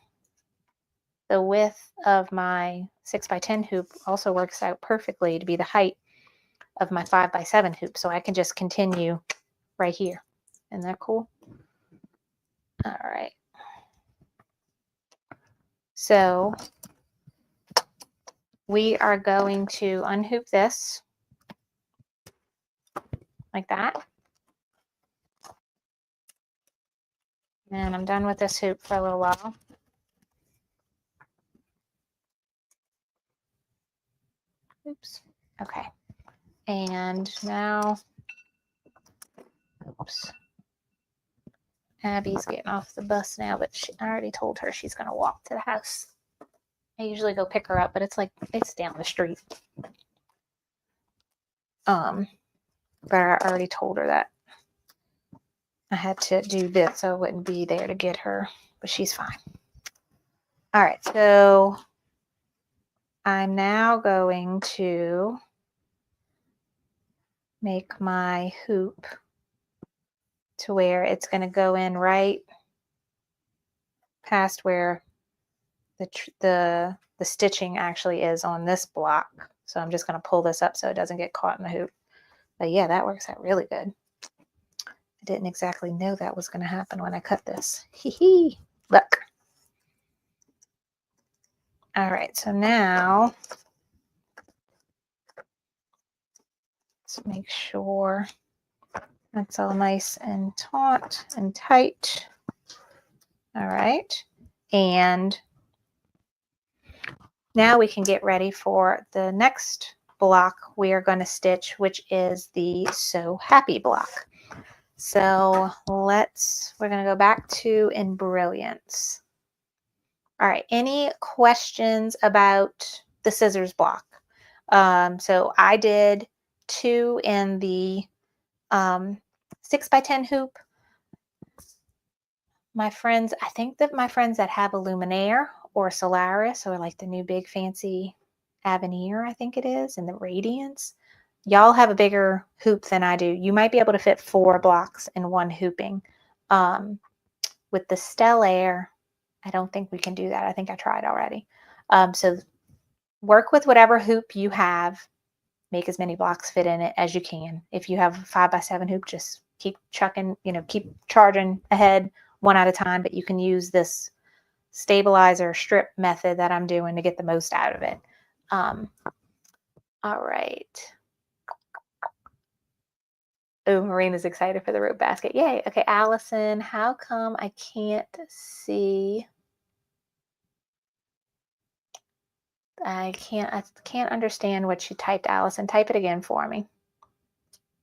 [SPEAKER 1] the width of my 6x10 hoop also works out perfectly to be the height of my 5x7 hoop. So I can just continue right here. Isn't that cool? All right. So we are going to unhoop this like that. And I'm done with this hoop for a little while. Oops. Okay. And now, oops. Abby's getting off the bus now, but I already told her she's going to walk to the house. I usually go pick her up, but it's down the street. But I already told her that I had to do this so I wouldn't be there to get her, but she's fine. All right, so I'm now going to make my hoop to where it's going to go in right past where the stitching actually is on this block. So I'm just going to pull this up so it doesn't get caught in the hoop. But yeah, that works out really good. I didn't exactly know that was going to happen when I cut this. Hee hee. Look. All right, so now let's make sure that's all nice and taut and tight. All right, and now we can get ready for the next block we are going to stitch, which is the So Happy block. So we're going to go back to Embrilliance. All right, any questions about the scissors block? So I did 2 in the 6x10 hoop. My friends, I think that my friends that have a Luminaire or Solaris or like the new big fancy Avenir, I think it is, and the Radiance, y'all have a bigger hoop than I do. You might be able to fit 4 blocks in one hooping. With the Stellaire, I don't think we can do that. I think I tried already. So work with whatever hoop you have. Make as many blocks fit in it as you can. If you have a 5x7 hoop, just keep chucking, keep charging ahead one at a time, but you can use this stabilizer strip method that I'm doing to get the most out of it. All right. Oh, Marina's excited for the rope basket. Yay. Okay, Allison, how come I can't see? I can't understand what you typed, Allison. Type it again for me.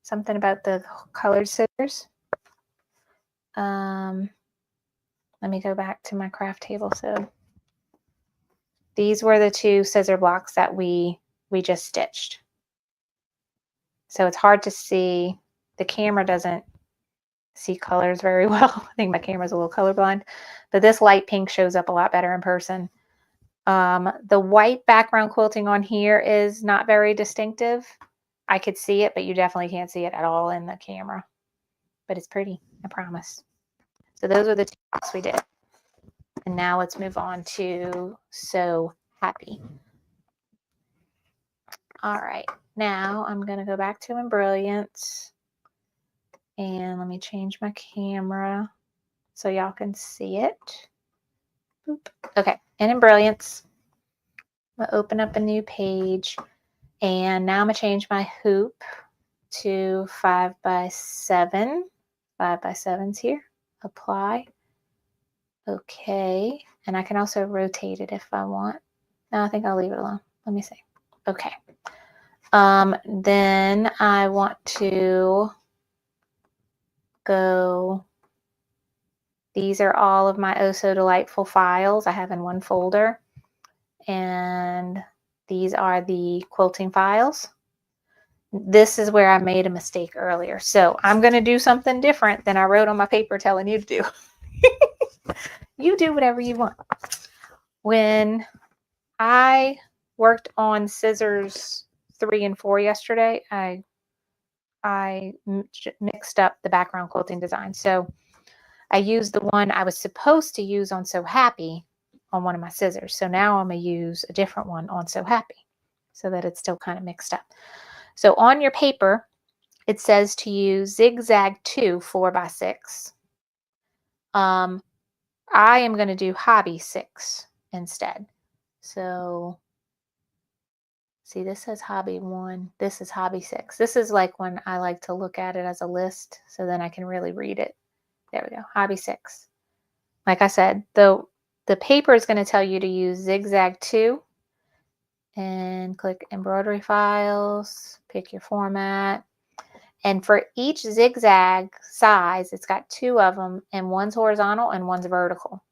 [SPEAKER 1] Something about the colored scissors. Let me go back to my craft table. So these were the 2 scissor blocks that we just stitched. So it's hard to see. The camera doesn't see colors very well. I think my camera's a little colorblind, but this light pink shows up a lot better in person. The white background quilting on here is not very distinctive. I could see it, but you definitely can't see it at all in the camera. But it's pretty, I promise. So those are the 2 blocks we did. And now let's move on to So Happy. All right, now I'm going to go back to Embrilliance. And let me change my camera so y'all can see it. Boop. Okay, in Embrilliance, I'm going to open up a new page. And now I'm going to change my hoop to 5x7. 5x7's here. Apply. Okay. And I can also rotate it if I want. No, I think I'll leave it alone. Let me see. Okay. Then I want to go. These are all of my Oh So Delightful files I have in one folder. And these are the quilting files. This is where I made a mistake earlier. So I'm going to do something different than I wrote on my paper telling you to do. You do whatever you want. When I worked on scissors 3 and 4 yesterday, I mixed up the background quilting design. So I used the one I was supposed to use on So Happy on one of my scissors. So now I'm going to use a different one on So Happy so that it's still kind of mixed up. So on your paper, it says to use zigzag 2 4x6. I am going to do hobby 6 instead. So see, this says hobby 1. This is hobby 6. This is like when I like to look at it as a list so then I can really read it. There we go, hobby 6. Like I said, the paper is going to tell you to use zigzag 2 and click embroidery files, pick your format. And for each zigzag size, it's got 2 of them, and one's horizontal and one's vertical.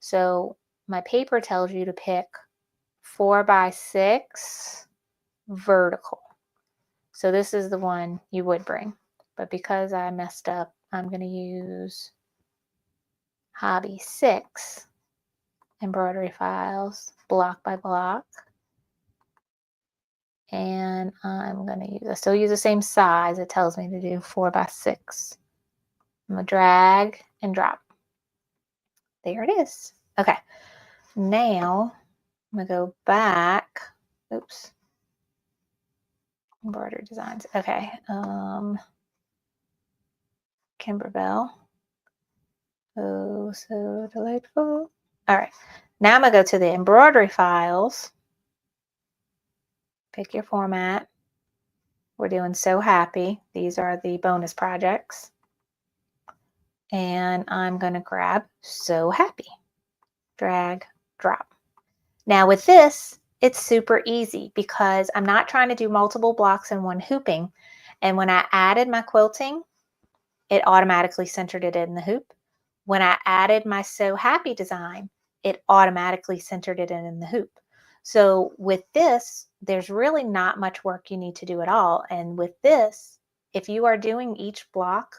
[SPEAKER 1] So my paper tells you to pick 4x6 vertical. So this is the one you would bring. But because I messed up, I'm going to use hobby 6 embroidery files, block by block. And I'm going to use, I still use the same size. It tells me to do 4 by 6. I'm going to drag and drop. There it is. Okay. Now I'm going to go back. Oops. Embroidery designs. Okay. Kimberbell. Oh, so delightful. All right. Now I'm going to go to the embroidery files. Pick your format. We're doing So Happy. These are the bonus projects. And I'm going to grab So Happy. Drag, drop. Now with this, it's super easy because I'm not trying to do multiple blocks in one hooping. And when I added my quilting, it automatically centered it in the hoop. When I added my So Happy design, it automatically centered it in the hoop. So with this, there's really not much work you need to do at all. And with this, if you are doing each block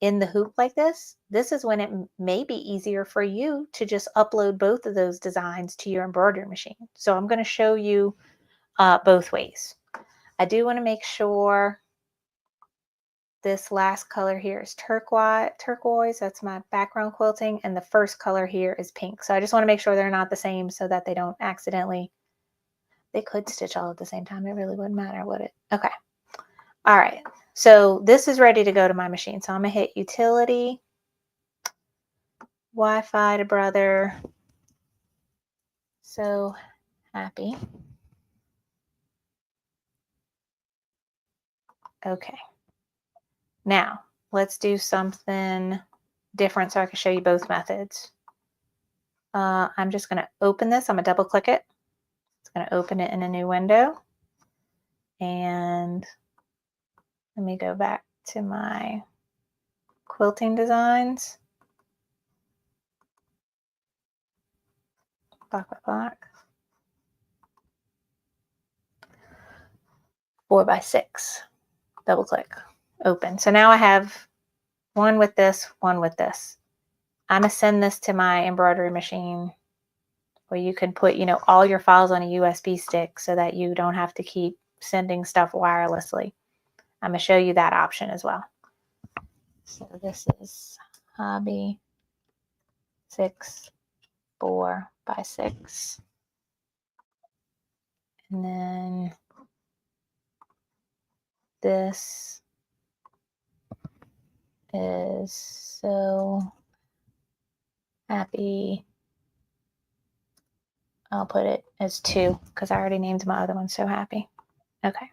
[SPEAKER 1] in the hoop like this is when it may be easier for you to just upload both of those designs to your embroidery machine. So I'm going to show you both ways. I do want to make sure this last color here is turquoise. That's my background quilting. And the first color here is pink. So I just want to make sure they're not the same so that they don't accidentally, they could stitch all at the same time. It really wouldn't matter, would it? Okay. All right. So this is ready to go to my machine. So I'm going to hit Utility, Wi-Fi to brother. So Happy. Okay. Now, let's do something different so I can show you both methods. I'm just going to open this. I'm going to double click it. It's going to open it in a new window. And let me go back to my quilting designs. Block by block. 4 by 6. Double click. Open. So now I have one with this, one with this. I'm going to send this to my embroidery machine where you can put, all your files on a USB stick so that you don't have to keep sending stuff wirelessly. I'm going to show you that option as well. So this is Hobby 6, 4 by 6. And then this is So Happy. I'll put it as 2 because I already named my other one So Happy. Okay.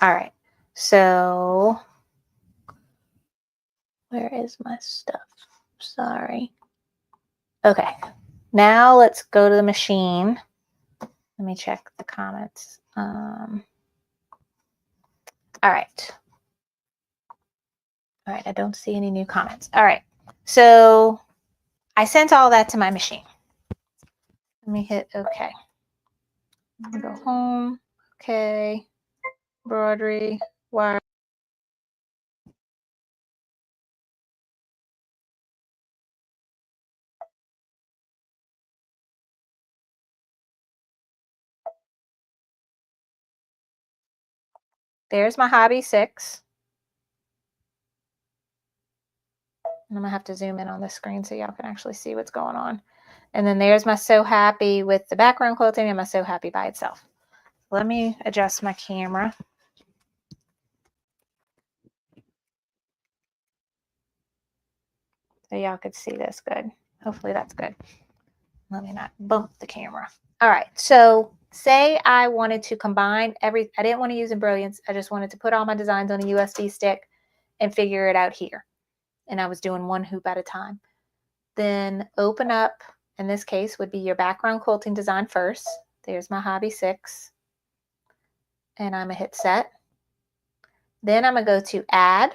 [SPEAKER 1] All right. So where is my stuff? Sorry. Okay. Now let's go to the machine. Let me check the comments. All right. All right. I don't see any new comments. All right. So I sent all that to my machine. Let me hit OK. I'm gonna go home. Okay. Embroidery. Wire. There's my Hobby 6. And I'm going to have to zoom in on the screen so y'all can actually see what's going on. And then there's my So Happy with the background quilting and my So Happy by itself. Let me adjust my camera. So y'all could see this good. Hopefully that's good. Let me not bump the camera. All right. So say I wanted to combine I didn't want to use Embrilliance. I just wanted to put all my designs on a USB stick and figure it out here. And I was doing one hoop at a time. Then open up, in this case, would be your background quilting design first. There's my Hobby 6. And I'm going to hit Set. Then I'm going to go to Add.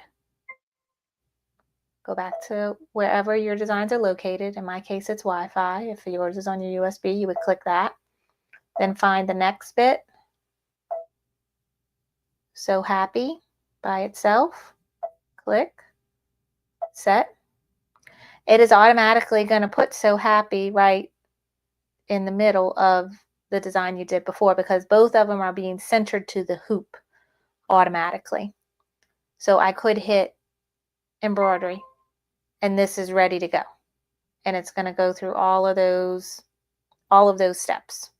[SPEAKER 1] Go back to wherever your designs are located. In my case, it's Wi-Fi. If yours is on your USB, you would click that. Then find the next bit. So Happy by itself. Click. Set. it is automatically going to put So Happy right in the middle of the design you did before, because both of them are being centered to the hoop automatically. So I could hit embroidery and this is ready to go. And it's going to go through all of those steps.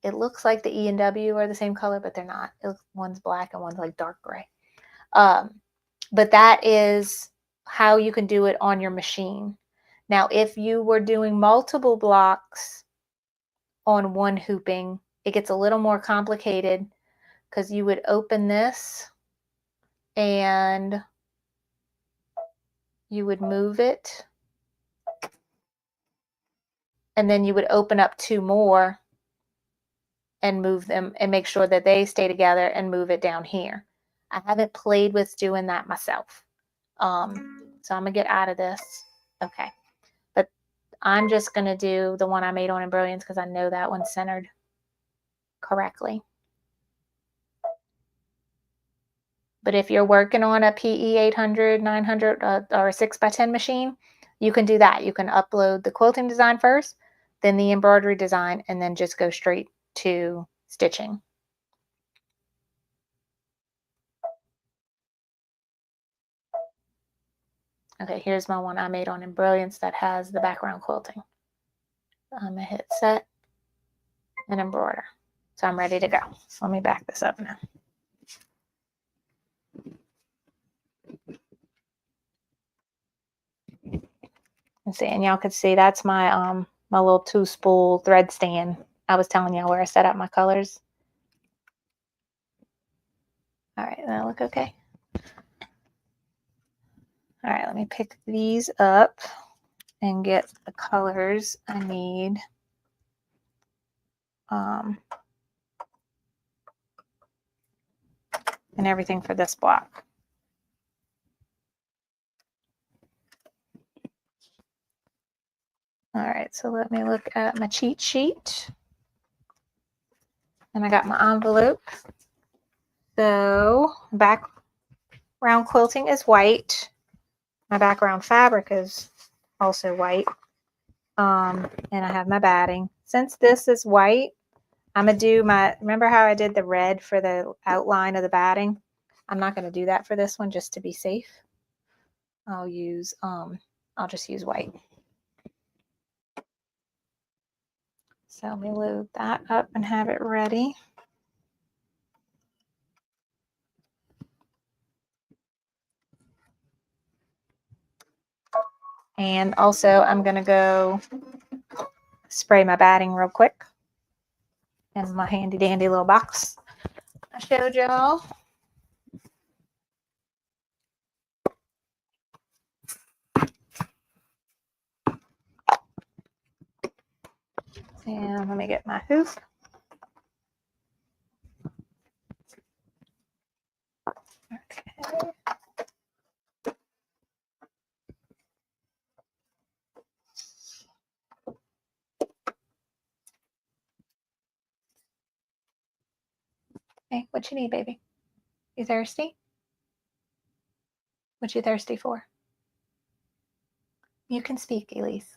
[SPEAKER 1] It looks like the E and W are the same color, but they're not. One's black and one's like dark gray. But that is how you can do it on your machine. Now, if you were doing multiple blocks on one hooping, it gets a little more complicated, because you would open this and you would move it, and then you would open up 2 more and move them and make sure that they stay together and move it down here. I haven't played with doing that myself. So I'm gonna get out of this. Okay. But I'm just gonna do the one I made on Embroidery because I know that one's centered correctly. But if you're working on a PE 800, 900, or a 6x10 machine, you can do that. You can upload the quilting design first, then the embroidery design, and then just go straight to stitching. Okay, here's my one I made on Embroidery that has the background quilting. I'm gonna hit set and embroider. So I'm ready to go. So let me back this up now. And see, and y'all could see that's my my little 2-spool thread stand. I was telling y'all where I set up my colors. All right, that look okay? All right, let me pick these up and get the colors I need. And everything for this block. All right, so let me look at my cheat sheet. And I got my envelope. So background quilting is white. My background fabric is also white. And I have my batting. Since this is white, I'm gonna do remember how I did the red for the outline of the batting? I'm not gonna do that for this one just to be safe. I'll just use white. So let me load that up and have it ready. And also I'm gonna go spray my batting real quick in my handy dandy little box I showed y'all. And let me get my hoop. Okay. Hey, what you need, baby? You thirsty? What you thirsty for? You can speak, Elise.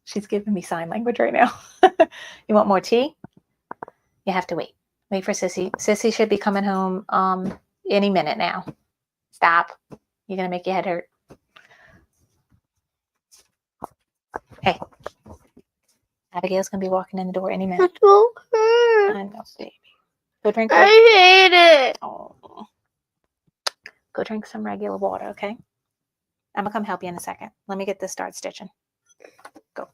[SPEAKER 1] She's giving me sign language right now. You want more tea? You have to wait. Wait for Sissy. Sissy should be coming home any minute now. Stop. You're going to make your head hurt. Hey. Abigail's going to be walking in the door any minute.
[SPEAKER 2] It won't hurt.
[SPEAKER 1] I know, baby. Go drink.
[SPEAKER 2] I hate it.
[SPEAKER 1] Oh. Go drink some regular water, okay? I'm going to come help you in a second. Let me get this start stitching. Go.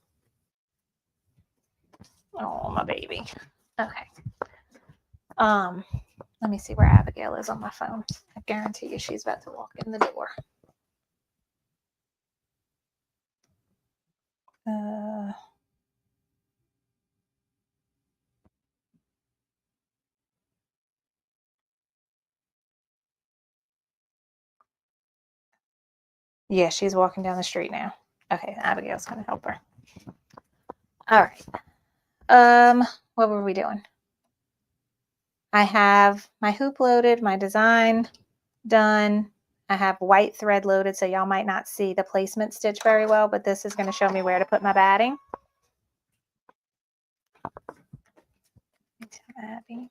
[SPEAKER 1] Oh, my baby. Okay. Let me see where Abigail is on my phone. I guarantee you she's about to walk in the door. Yeah, she's walking down the street now. Okay, Abigail's gonna help her. All right. What were we doing? I have my hoop loaded, my design done. I have white thread loaded, so y'all might not see the placement stitch very well, but this is going to show me where to put my batting. Abby.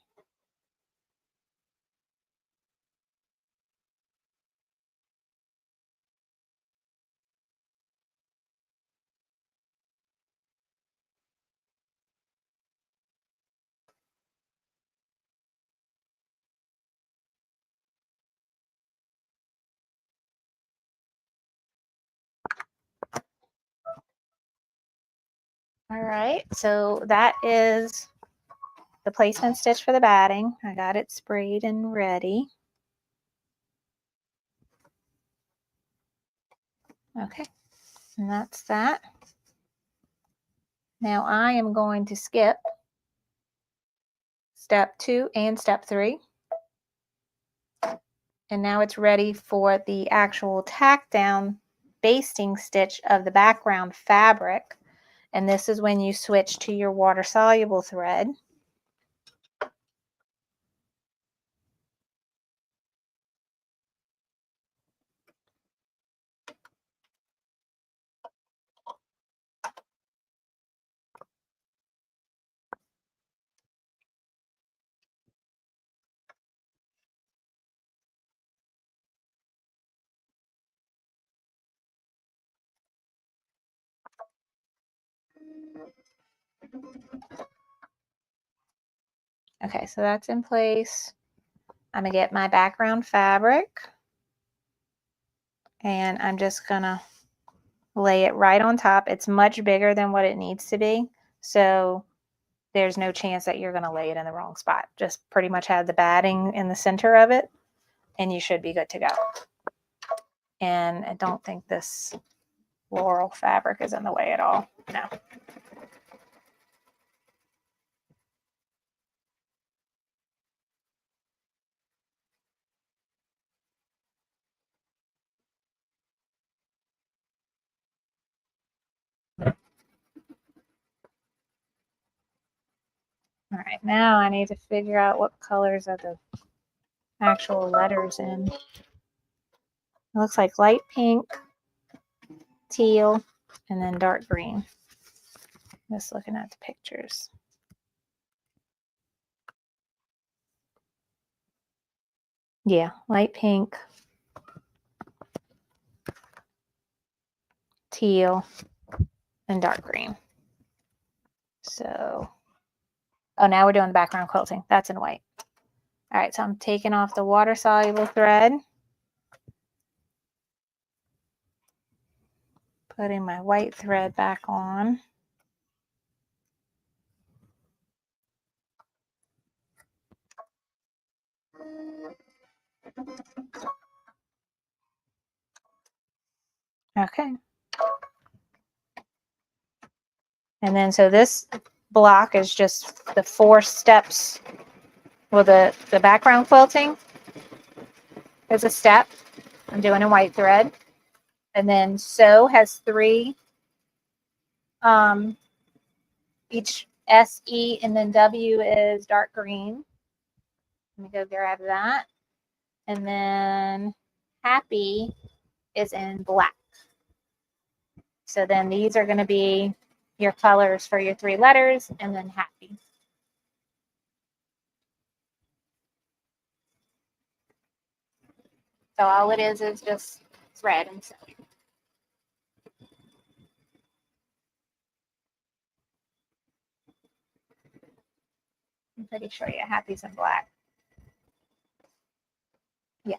[SPEAKER 1] All right, so that is the placement stitch for the batting. I got it sprayed and ready. Okay, and that's that. Now I am going to skip step 2 and step 3. And now it's ready for the actual tack down basting stitch of the background fabric. And this is when you switch to your water soluble thread. Okay, so that's in place. I'm gonna get my background fabric and I'm just gonna lay it right on top. It's much bigger than what it needs to be, so there's no chance that you're gonna lay it in the wrong spot. Just pretty much have the batting in the center of it and you should be good to go. And I don't think this floral fabric is in the way at all. No. All right, now I need to figure out what colors are the actual letters in. It looks like light pink, teal, and then dark green. Just looking at the pictures. Yeah, light pink, teal, and dark green. So, oh, now we're doing the background quilting. That's in white. All right, so I'm taking off the water soluble thread, putting my white thread back on. Okay. And then so this block is just the 4 steps. Well, the background quilting is a step. I'm doing in white thread. And then sew has 3, each S, E, and then W is dark green. Let me go grab that. And then happy is in black. So then these are going to be your colors for your 3 letters and then happy. So all it is just thread and sewing. I'm pretty sure your happy's in black. Yeah.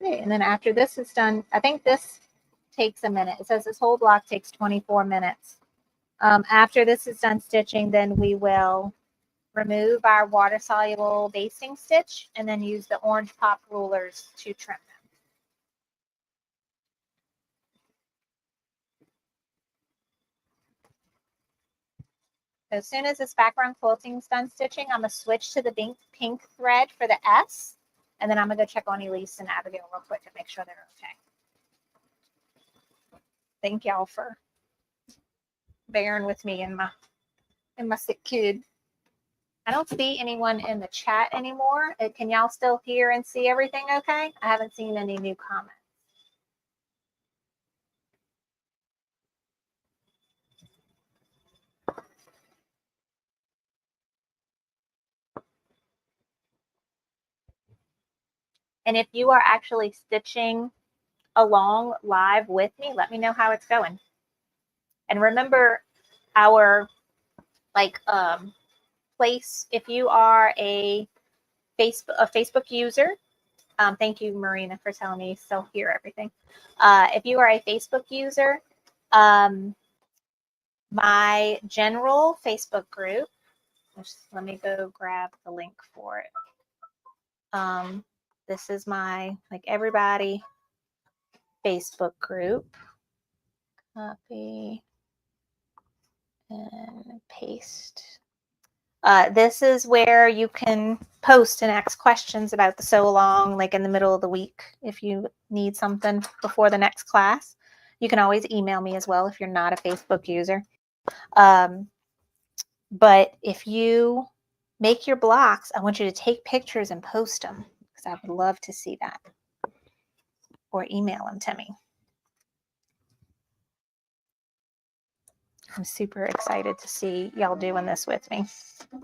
[SPEAKER 1] Okay, and then after this is done, I think this takes a minute. It says this whole block takes 24 minutes. After this is done stitching, then we will remove our water-soluble basting stitch and then use the orange pop rulers to trim them. As soon as this background quilting is done stitching, I'm going to switch to the pink thread for the S, and then I'm going to go check on Elise and Abigail real quick to make sure they're okay. Thank y'all for bearing with me and my sick kid. I don't see anyone in the chat anymore. Can y'all still hear and see everything okay? I haven't seen any new comments. And if you are actually stitching along live with me, let me know how it's going. And remember our place, if you are a Facebook user, thank you, Marina, for telling me you still hear everything. If you are a Facebook user, my general Facebook group, let me go grab the link for it. This is my everybody Facebook group. Copy and paste. This is where you can post and ask questions about the sew along, like in the middle of the week. If you need something before the next class, you can always email me as well if you're not a Facebook user. But if you make your blocks, I want you to take pictures and post them because I would love to see that. Or email them to me. I'm super excited to see y'all doing this with me. All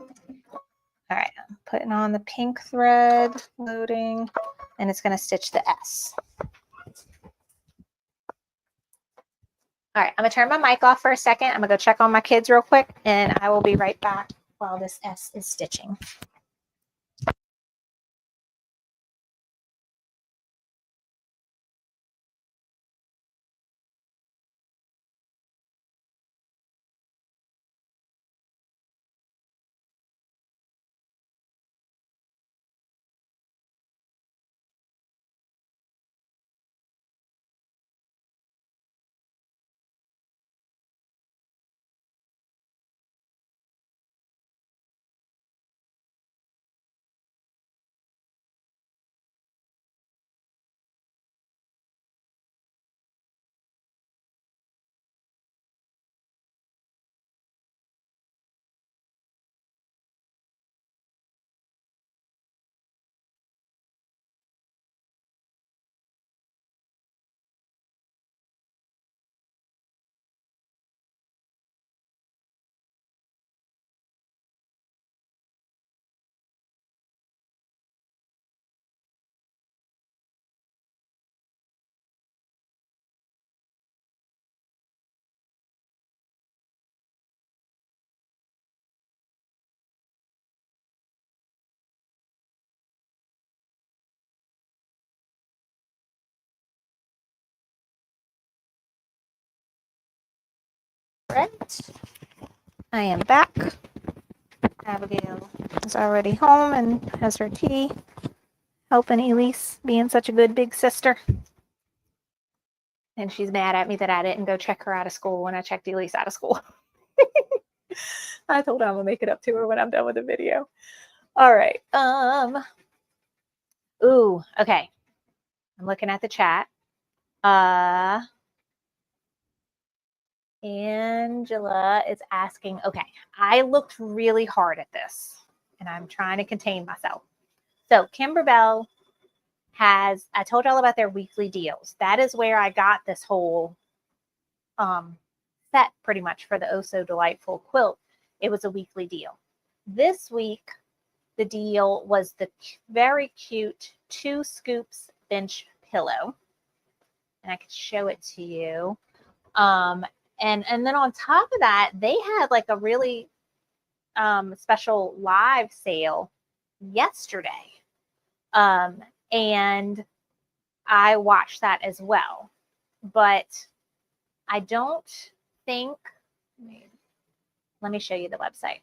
[SPEAKER 1] right, I'm putting on the pink thread, loading, and it's going to stitch the S. All right, I'm going to turn my mic off for a second. I'm going to go check on my kids real quick, and I will be right back while this S is stitching. Right. I am back. Abigail is already home and has her tea, helping Elise being such a good big sister. And she's mad at me that I didn't go check her out of school when I checked Elise out of school. I told her I'm gonna make it up to her when I'm done with the video. All right. Ooh, okay. I'm looking at the chat. Angela is asking, okay, I looked really hard at this and I'm trying to contain myself. So Kimberbell has, I told y'all about their weekly deals. That is where I got this whole set pretty much for the Oh So Delightful quilt. It was a weekly deal. This week, the deal was the very cute 2 scoops bench pillow. And I could show it to you. And then on top of that, they had like a really special live sale yesterday. And I watched that as well. But I don't think, let me show you the website.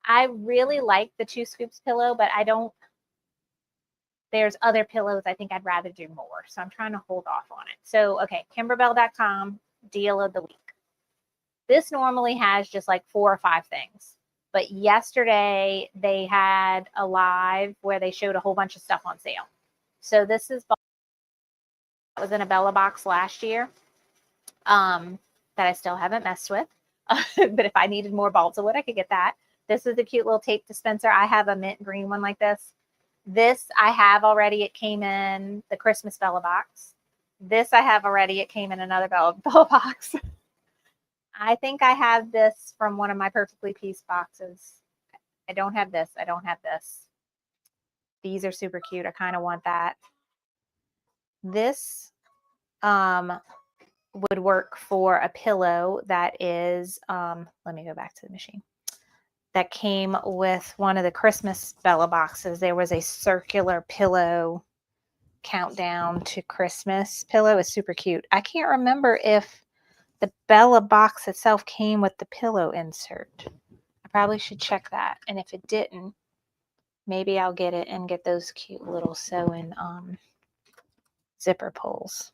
[SPEAKER 1] I really like the 2 scoops pillow, but I don't, there's other pillows I think I'd rather do more. So I'm trying to hold off on it. So, okay, Kimberbell.com, deal of the week. This normally has just like 4 or 5 things. But yesterday they had a live where they showed a whole bunch of stuff on sale. So this is, that was in a Bella box last year that I still haven't messed with. But if I needed more balls of wood, I could get that. This is a cute little tape dispenser. I have a mint green one like this. This I have already. It came in the Christmas Bella box. This I have already. It came in another Bella box. I think I have this from one of my perfectly pieced boxes. I don't have this. I don't have this. These are super cute. I kind of want that. This would work for a pillow that is, let me go back to the machine. That came with one of the Christmas Bella boxes. There was a circular pillow countdown to Christmas pillow. It's super cute. I can't remember if the Bella box itself came with the pillow insert. I probably should check that. And if it didn't, maybe I'll get it and get those cute little sew-in zipper pulls.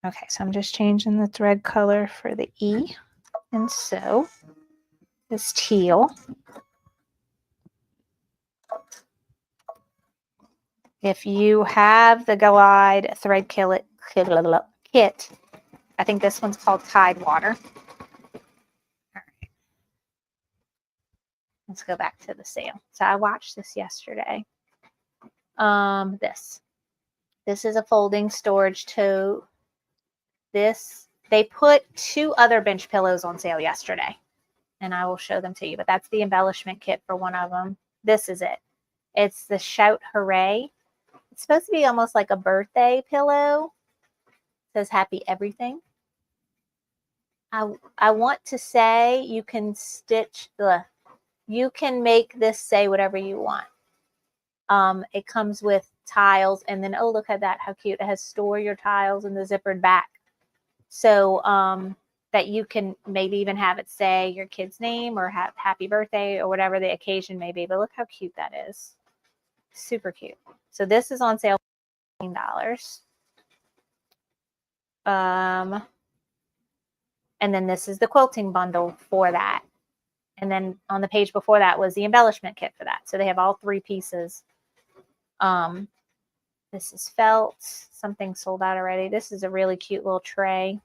[SPEAKER 1] Okay, so I'm just changing the thread color for the E. And so this teal. If you have the Glide thread kit, I think this one's called Tidewater. All right. Let's go back to the sale. So I watched this yesterday. This is a folding storage tote. They put 2 other bench pillows on sale yesterday, and I will show them to you, but that's the embellishment kit for one of them. This is it. It's the Shout Hooray. It's supposed to be almost like a birthday pillow. It says happy everything. I want to say you can you can make this say whatever you want. It comes with tiles, and then, oh, look at that, how cute. It has store your tiles in the zippered back. So that you can maybe even have it say your kid's name or happy birthday or whatever the occasion may be. But look how cute that is. Super cute. So this is on sale for $15. And then this is the quilting bundle for that. And then on the page before that was the embellishment kit for that. So they have all 3 pieces. This is felt. Something sold out already. This is a really cute little tray.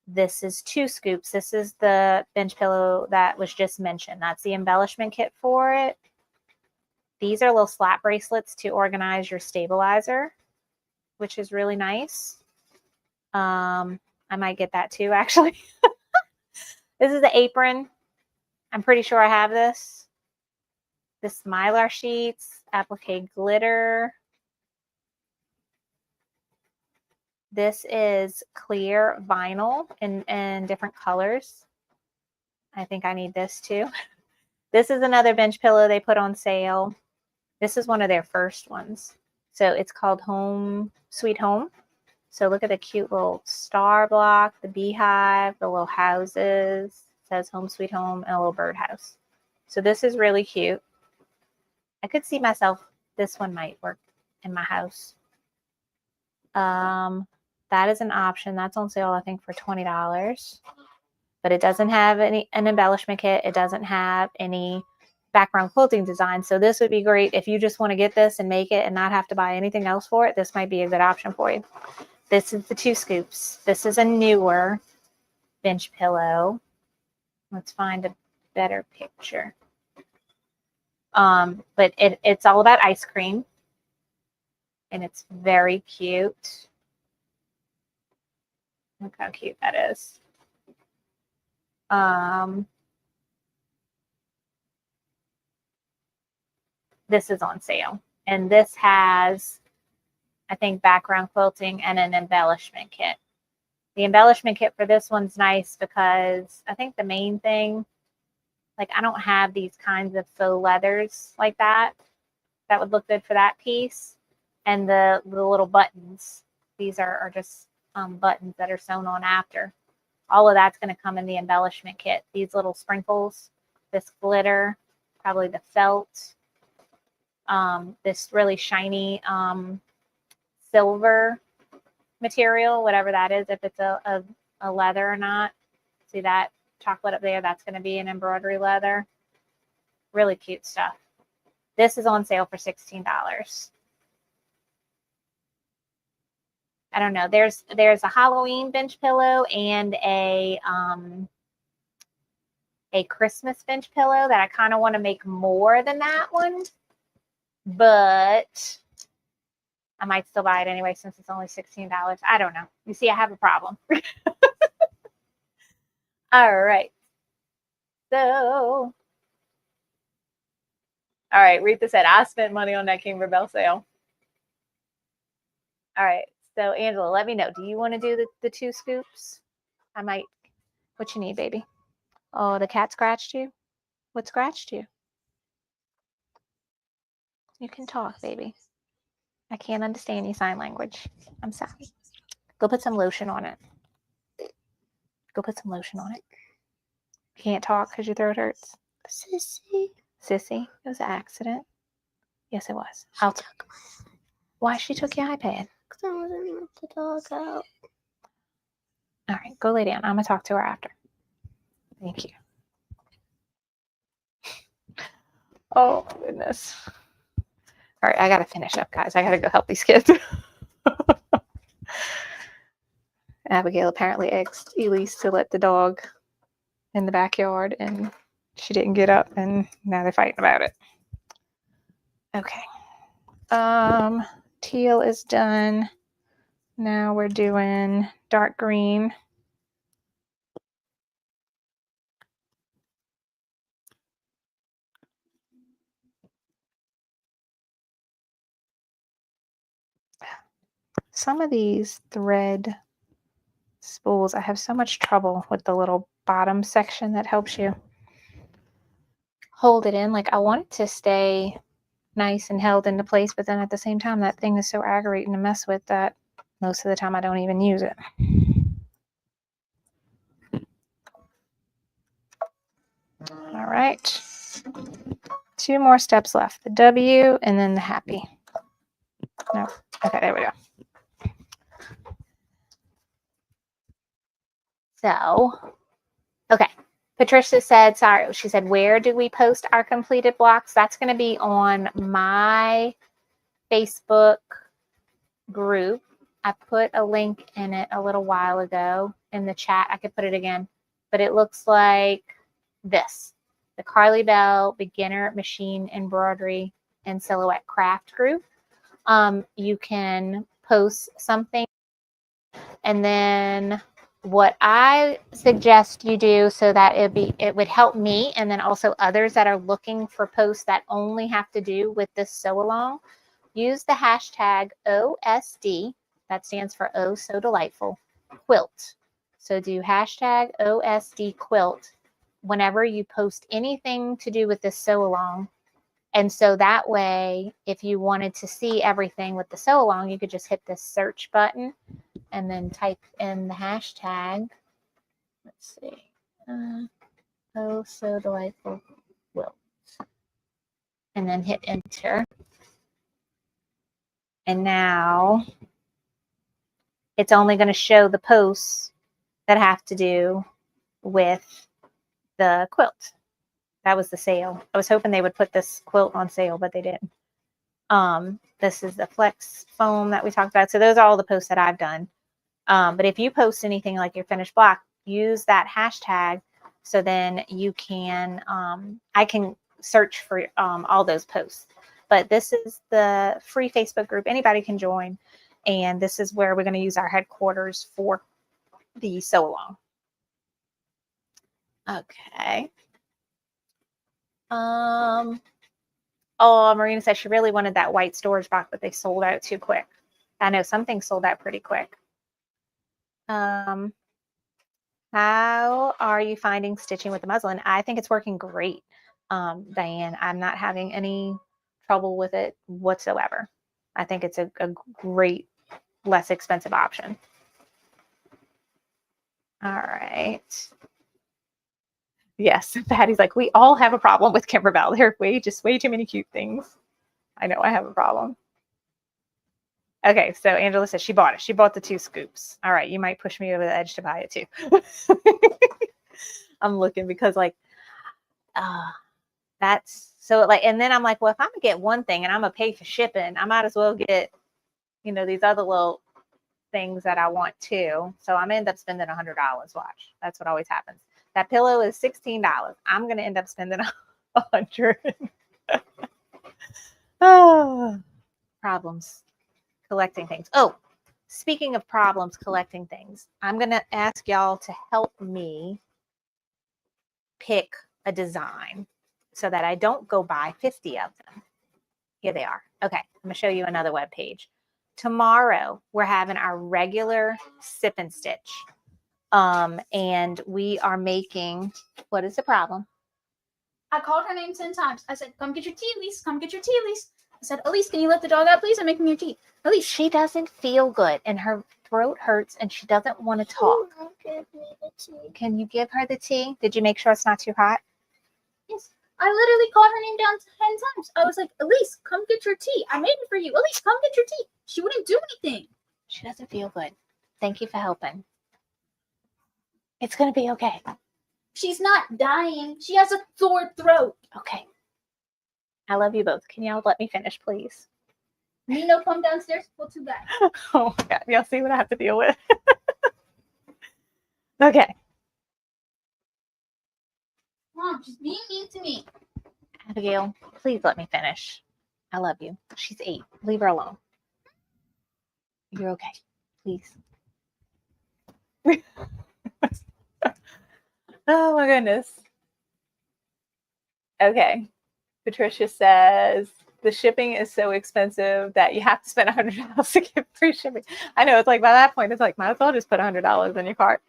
[SPEAKER 1] This is 2 scoops. This is the bench pillow that was just mentioned. That's the embellishment kit for it. These are little slap bracelets to organize your stabilizer, which is really nice. I might get that too, actually. This is the apron. I'm pretty sure I have this. This Mylar sheets, applique glitter. This is clear vinyl in different colors. I think I need this too. This is another bench pillow they put on sale. This is one of their first ones. So it's called Home Sweet Home. So look at the cute little star block, the beehive, the little houses. It says Home Sweet Home and a little birdhouse. So this is really cute. I could see myself, this one might work in my house. That is an option. That's on sale, I think, for $20. But it doesn't have an embellishment kit. It doesn't have any background quilting design. So this would be great if you just want to get this and make it and not have to buy anything else for it. This might be a good option for you. This is the 2 scoops. This is a newer bench pillow. Let's find a better picture. But it's all about ice cream. And it's very cute. Look how cute that is. This is on sale. And this has, I think, background quilting and an embellishment kit. The embellishment kit for this one's nice because I think the main thing, like I don't have these kinds of faux leathers like that. That would look good for that piece. And the little buttons. These are just buttons that are sewn on after. All of that's going to come in the embellishment kit. These little sprinkles, this glitter, probably the felt, this really shiny silver material, whatever that is, if it's a leather or not. See that chocolate up there? That's going to be an embroidery leather. Really cute stuff. This is on sale for $16. I don't know. There's a Halloween bench pillow and a Christmas bench pillow that I kind of want to make more than that one, but I might still buy it anyway since it's only $16. I don't know. You see, I have a problem. All right. So, all right. Rita said, I spent money on that Kimberbell sale. All right. So, Angela, let me know. Do you want to do the 2 scoops? I might. What you need, baby? Oh, the cat scratched you? What scratched you? You can talk, baby. I can't understand your sign language. I'm sorry. Go put some lotion on it. Go put some lotion on it. Can't talk because your throat hurts.
[SPEAKER 2] Sissy.
[SPEAKER 1] Sissy, it was an accident. Yes, it was. Why she took your iPad?
[SPEAKER 2] Because I wasn't let the dog out.
[SPEAKER 1] All right, go lay down. I'm going to talk to her after. Thank you. Oh, my goodness. All right, I got to finish up, guys. I got to go help these kids. Abigail apparently asked Elise to let the dog in the backyard, and she didn't get up, and now they're fighting about it. Okay. Teal is done. Now we're doing dark green. Some of these thread spools, I have so much trouble with the little bottom section that helps you hold it in. Like, I want it to stay nice and held into place, but then at the same time, that thing is so aggravating to mess with that most of the time I don't even use it. All right. 2 more steps left. The W and then the happy. No. Okay, there we go. So, okay. Patricia said, sorry, she said, where do we post our completed blocks? That's going to be on my Facebook group. I put a link in it a little while ago in the chat. I could put it again, but it looks like this, the Carly Bell Beginner Machine Embroidery and Silhouette Craft group. You can post something, and then what I suggest you do so that it would help me and then also others that are looking for posts that only have to do with this sew along, use the hashtag OSD, that stands for Oh So Delightful, quilt. So do hashtag OSD quilt whenever you post anything to do with this sew along. And so that way, if you wanted to see everything with the sew along, you could just hit this search button and then type in the hashtag. Let's see. Oh So Delightful quilt. And then hit enter. And now it's only going to show the posts that have to do with the quilt. That was the sale. I was hoping they would put this quilt on sale, but they didn't. This is the flex foam that we talked about. So those are all the posts that I've done. But if you post anything like your finished block, use that hashtag so then you can, I can search for all those posts. But this is the free Facebook group. Anybody can join. And this is where we're going to use our headquarters for the sew along. Okay. Oh, Marina said she really wanted that white storage box, but they sold out too quick. I know some things sold out pretty quick. How are you finding stitching with the muslin? I think it's working great, Diane. I'm not having any trouble with it whatsoever. I think it's a great, less expensive option. All right. Yes, Patty's like, we all have a problem with Kimberbell. There are just way too many cute things. I know I have a problem. Okay, so Angela says she bought it. She bought the 2 scoops. All right, you might push me over the edge to buy it too. I'm looking because like, That's so like, and then I'm like, well, if I'm gonna get one thing and I'm gonna pay for shipping, I might as well get, these other little things that I want too. So I'm gonna end up spending $100. Watch, that's what always happens. That pillow is $16. I'm gonna end up spending 100. Oh, problems collecting things. Oh, speaking of problems collecting things, I'm gonna ask y'all to help me pick a design so that I don't go buy 50 of them. Here they are. Okay, I'm gonna show you another web page. Tomorrow we're having our regular sip and stitch. And we are making, what is the problem?
[SPEAKER 3] I called her name 10 times. I said, come get your tea, Elise. Come get your tea, Elise. I said, Elise, can you let the dog out, please? I'm making your tea. Elise.
[SPEAKER 1] She doesn't feel good and her throat hurts and she doesn't want to talk.
[SPEAKER 2] Give me the tea.
[SPEAKER 1] Can you give her the tea? Did you make sure it's not too hot?
[SPEAKER 3] Yes. I literally called her name down 10 times. I was like, Elise, come get your tea. I made it for you. Elise, come get your tea. She wouldn't do anything.
[SPEAKER 1] She doesn't feel good. Thank you for helping. It's going to be okay.
[SPEAKER 3] She's not dying. She has a sore throat.
[SPEAKER 1] Okay. I love you both. Can y'all let me finish, please?
[SPEAKER 3] Nino, come downstairs. Well, too bad.
[SPEAKER 1] Oh my God. Y'all see what I have to deal with? Okay.
[SPEAKER 3] Mom, she's being mean to me.
[SPEAKER 1] Abigail, please let me finish. I love you. She's 8. Leave her alone. You're okay. Please. Oh my goodness. Okay. Patricia says the shipping is so expensive that you have to spend $100 to get free shipping. I know, it's like by that point, it's like, might as well just put $100 in your cart.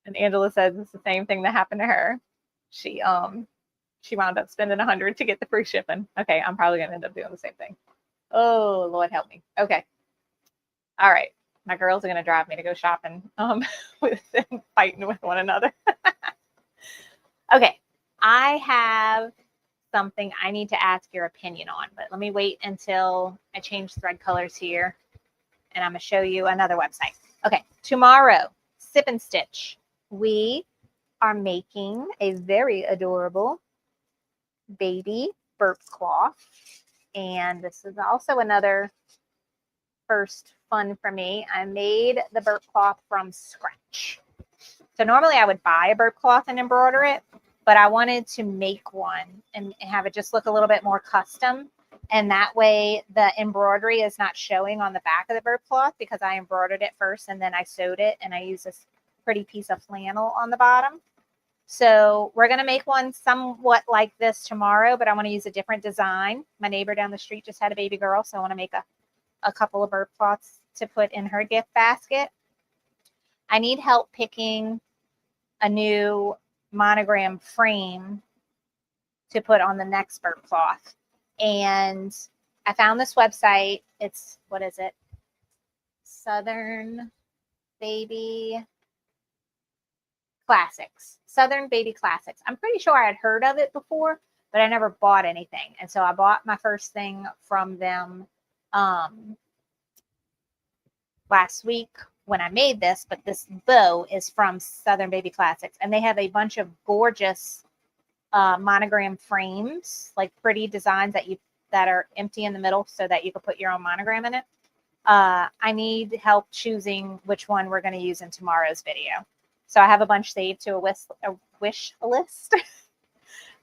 [SPEAKER 1] And Angela says it's the same thing that happened to her. She wound up spending $100 to get the free shipping. Okay, I'm probably gonna end up doing the same thing. Oh, Lord help me. Okay. All right. My girls are gonna drive me to go shopping with them fighting with one another. Okay, I have something I need to ask your opinion on, but let me wait until I change thread colors here and I'm gonna show you another website. Okay, tomorrow, Sip and Stitch. We are making a very adorable baby burp cloth. And this is also another first fun for me. I made the burp cloth from scratch. So normally I would buy a burp cloth and embroider it, but I wanted to make one and have it just look a little bit more custom. And that way the embroidery is not showing on the back of the burp cloth because I embroidered it first and then I sewed it and I used this pretty piece of flannel on the bottom. So we're going to make one somewhat like this tomorrow, but I want to use a different design. My neighbor down the street just had a baby girl, so I want to make a couple of burp cloths to put in her gift basket. I need help picking a new monogram frame to put on the next burp cloth. And I found this website. It's, what is it? Southern Baby Classics. Southern Baby Classics. I'm pretty sure I had heard of it before, but I never bought anything. And so I bought my first thing from them last week when I made this, but this bow is from Southern Baby Classics. And they have a bunch of gorgeous monogram frames, like pretty designs that are empty in the middle so that you can put your own monogram in it. I need help choosing which one we're going to use in tomorrow's video. So I have a bunch saved to a wish list.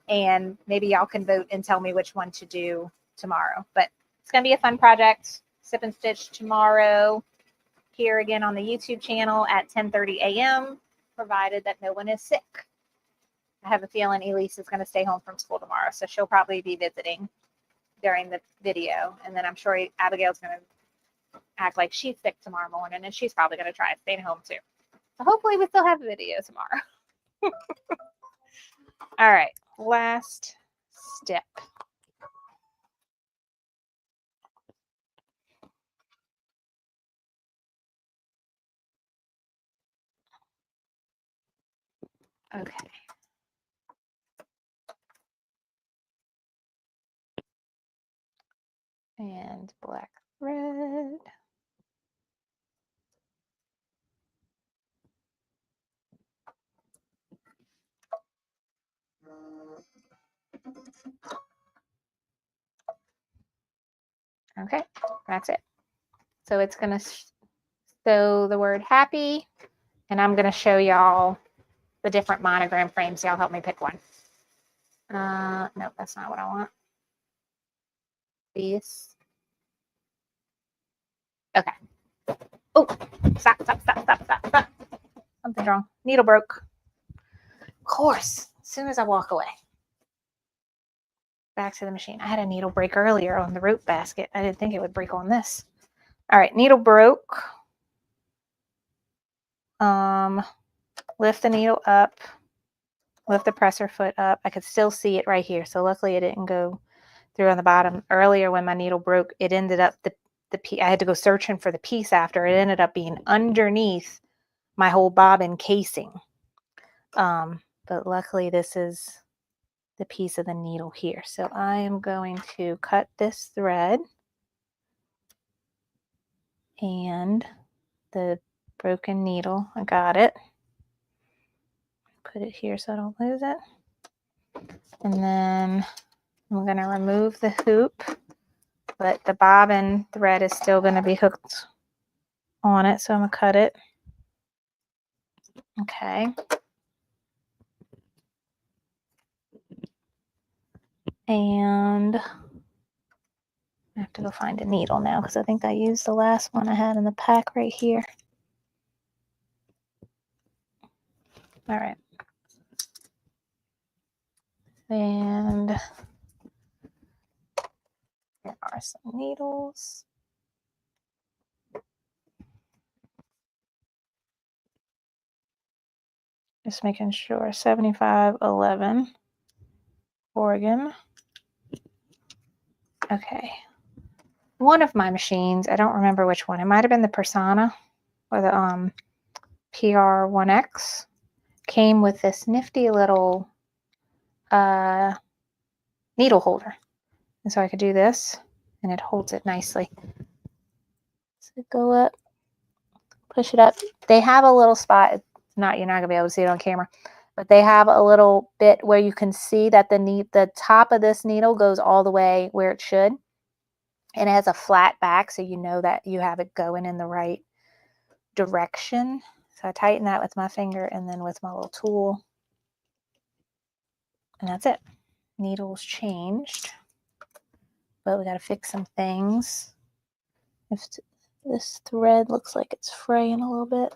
[SPEAKER 1] And maybe y'all can vote and tell me which one to do tomorrow. But it's going to be a fun project. Sip and Stitch tomorrow here again on the YouTube channel at 10:30 a.m., provided that no one is sick. I have a feeling Elise is going to stay home from school tomorrow, so she'll probably be visiting during the video. And then I'm sure Abigail's going to act like she's sick tomorrow morning, and she's probably going to try staying home too. So hopefully we still have a video tomorrow. All right, last step. Okay. And black thread. Okay, that's it. So it's going to show the word happy, and I'm going to show y'all the different monogram frames. Y'all help me pick one. No, that's not what I want. These. Okay. Oh, stop. Something's wrong. Needle broke. Of course, as soon as I walk away. Back to the machine. I had a needle break earlier on the rope basket. I didn't think it would break on this. All right, needle broke. Lift the needle up. Lift the presser foot up. I could still see it right here. So luckily it didn't go through on the bottom. Earlier when my needle broke, it ended up I had to go searching for the piece after. It ended up being underneath my whole bobbin casing. But luckily this is the piece of the needle here. So I am going to cut this thread and the broken needle. I got it. Put it here so I don't lose it. And then I'm going to remove the hoop, but the bobbin thread is still going to be hooked on it. So I'm going to cut it. Okay. And I have to go find a needle now because I think I used the last one I had in the pack right here. All right. And here are some needles. Just making sure 7511 Oregon. Okay. One of my machines, I don't remember which one. It might have been the Persona or the PR1X. Came with this nifty little needle holder. And so I could do this and it holds it nicely. So go up, push it up. They have a little spot. You're not gonna be able to see it on camera, but they have a little bit where you can see that the top of this needle goes all the way where it should. And it has a flat back, so you know that you have it going in the right direction. So I tighten that with my finger and then with my little tool. And that's it. Needles changed. But we got to fix some things. If this thread looks like it's fraying a little bit.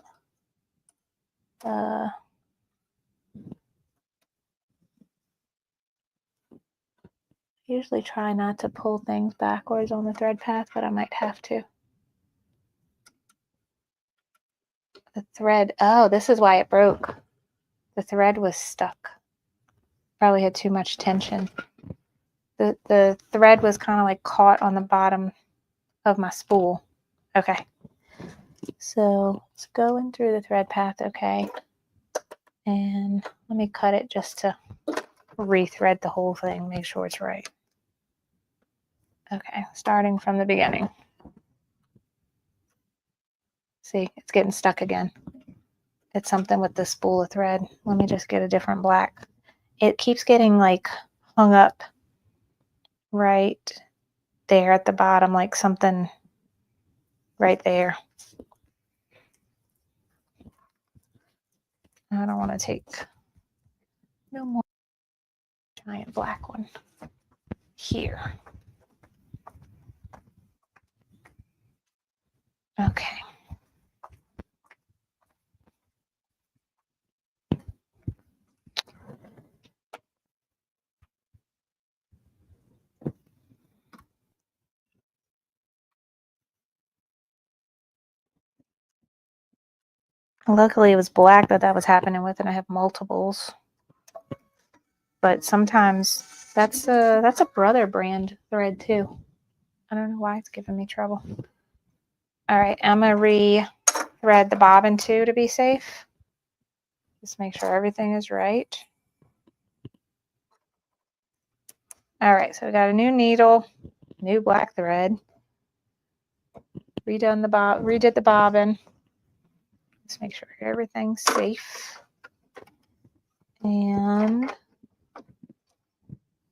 [SPEAKER 1] Usually try not to pull things backwards on the thread path, but I might have to. The thread, oh, this is why it broke. The thread was stuck. Probably had too much tension. The thread was kind of like caught on the bottom of my spool. Okay. So it's going through the thread path, okay. And let me cut it just to rethread the whole thing, make sure it's right. Okay, starting from the beginning. See, it's getting stuck again. It's something with the spool of thread. Let me just get a different black. It keeps getting like hung up right there at the bottom, like something right there. I don't want to take no more giant black one here. Okay. Luckily it was black that was happening with, and I have multiples. But sometimes that's a Brother brand thread too. I don't know why it's giving me trouble. All right, I'm gonna re-thread the bobbin too to be safe. Just make sure everything is right. All right, so we got a new needle, new black thread. Redid the bobbin. Just make sure everything's safe. And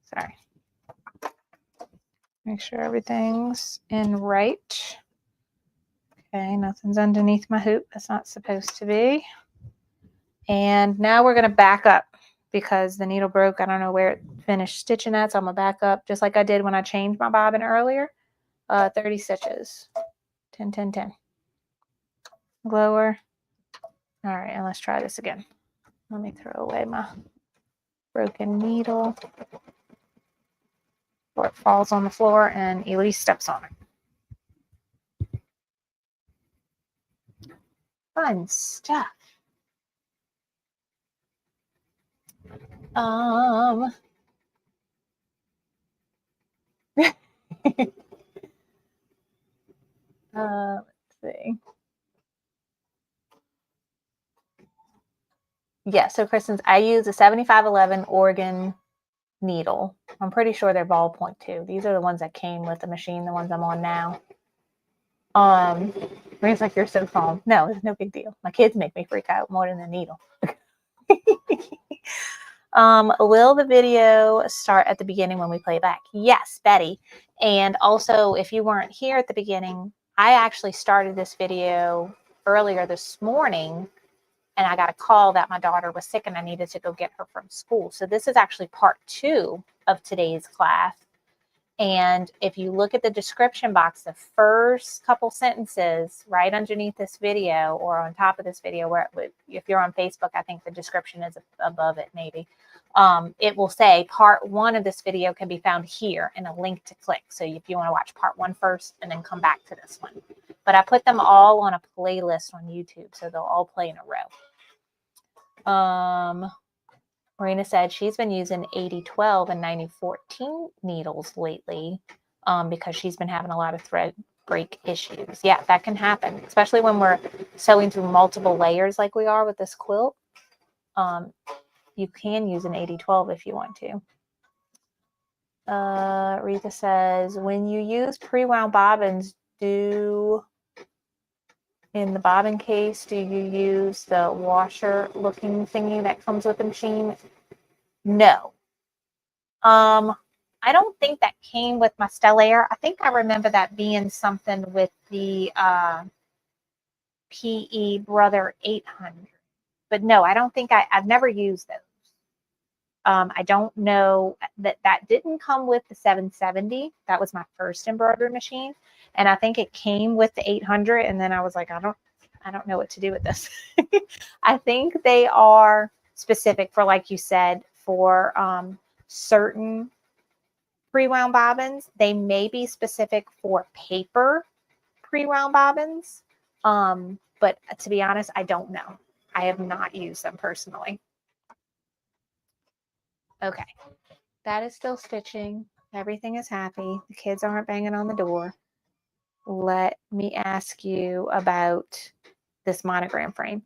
[SPEAKER 1] sorry, Make sure everything's in right. Okay, nothing's underneath my hoop. That's not supposed to be. And now we're going to back up because the needle broke. I don't know where it finished stitching at, so I'm going to back up just like I did when I changed my bobbin earlier. 30 stitches. 10, 10, 10. Lower. All right, and let's try this again. Let me throw away my broken needle before it falls on the floor and Elise steps on it. Fun stuff. Let's see. Yeah, so Kristen's, I use a 7511 Oregon needle. I'm pretty sure they're ballpoint too. These are the ones that came with the machine, the ones I'm on now. It's like, you're so calm. No, it's no big deal. My kids make me freak out more than the needle. Will the video start at the beginning when we play back? Yes, Betty. And also, if you weren't here at the beginning, I actually started this video earlier this morning, and I got a call that my daughter was sick and I needed to go get her from school. So this is actually part 2 of today's class. And if you look at the description box, the first couple sentences right underneath this video or on top of this video, where if you're on Facebook, I think the description is above it maybe. It will say part 1 of this video can be found here and a link to click. So if you want to watch part 1 first and then come back to this one. But I put them all on a playlist on YouTube, so they'll all play in a row. Marina said she's been using 8012 and 9014 needles lately because she's been having a lot of thread break issues. Yeah, that can happen, especially when we're sewing through multiple layers like we are with this quilt. You can use an 8012 if you want to. Rita says, when you use pre-wound bobbins, in the bobbin case, do you use the washer looking thingy that comes with the machine? No. I don't think that came with my Stellaire. I think I remember that being something with the PE Brother 800. But no, I don't think I've never used those. I don't know that didn't come with the 770. That was my first embroidery machine. And I think it came with the 800. And then I was like, I don't know what to do with this. I think they are specific for, like you said, for certain pre-wound bobbins. They may be specific for paper pre-wound bobbins. But to be honest, I don't know. I have not used them personally. Okay, that is still stitching. Everything is happy. The kids aren't banging on the door. Let me ask you about this monogram frame.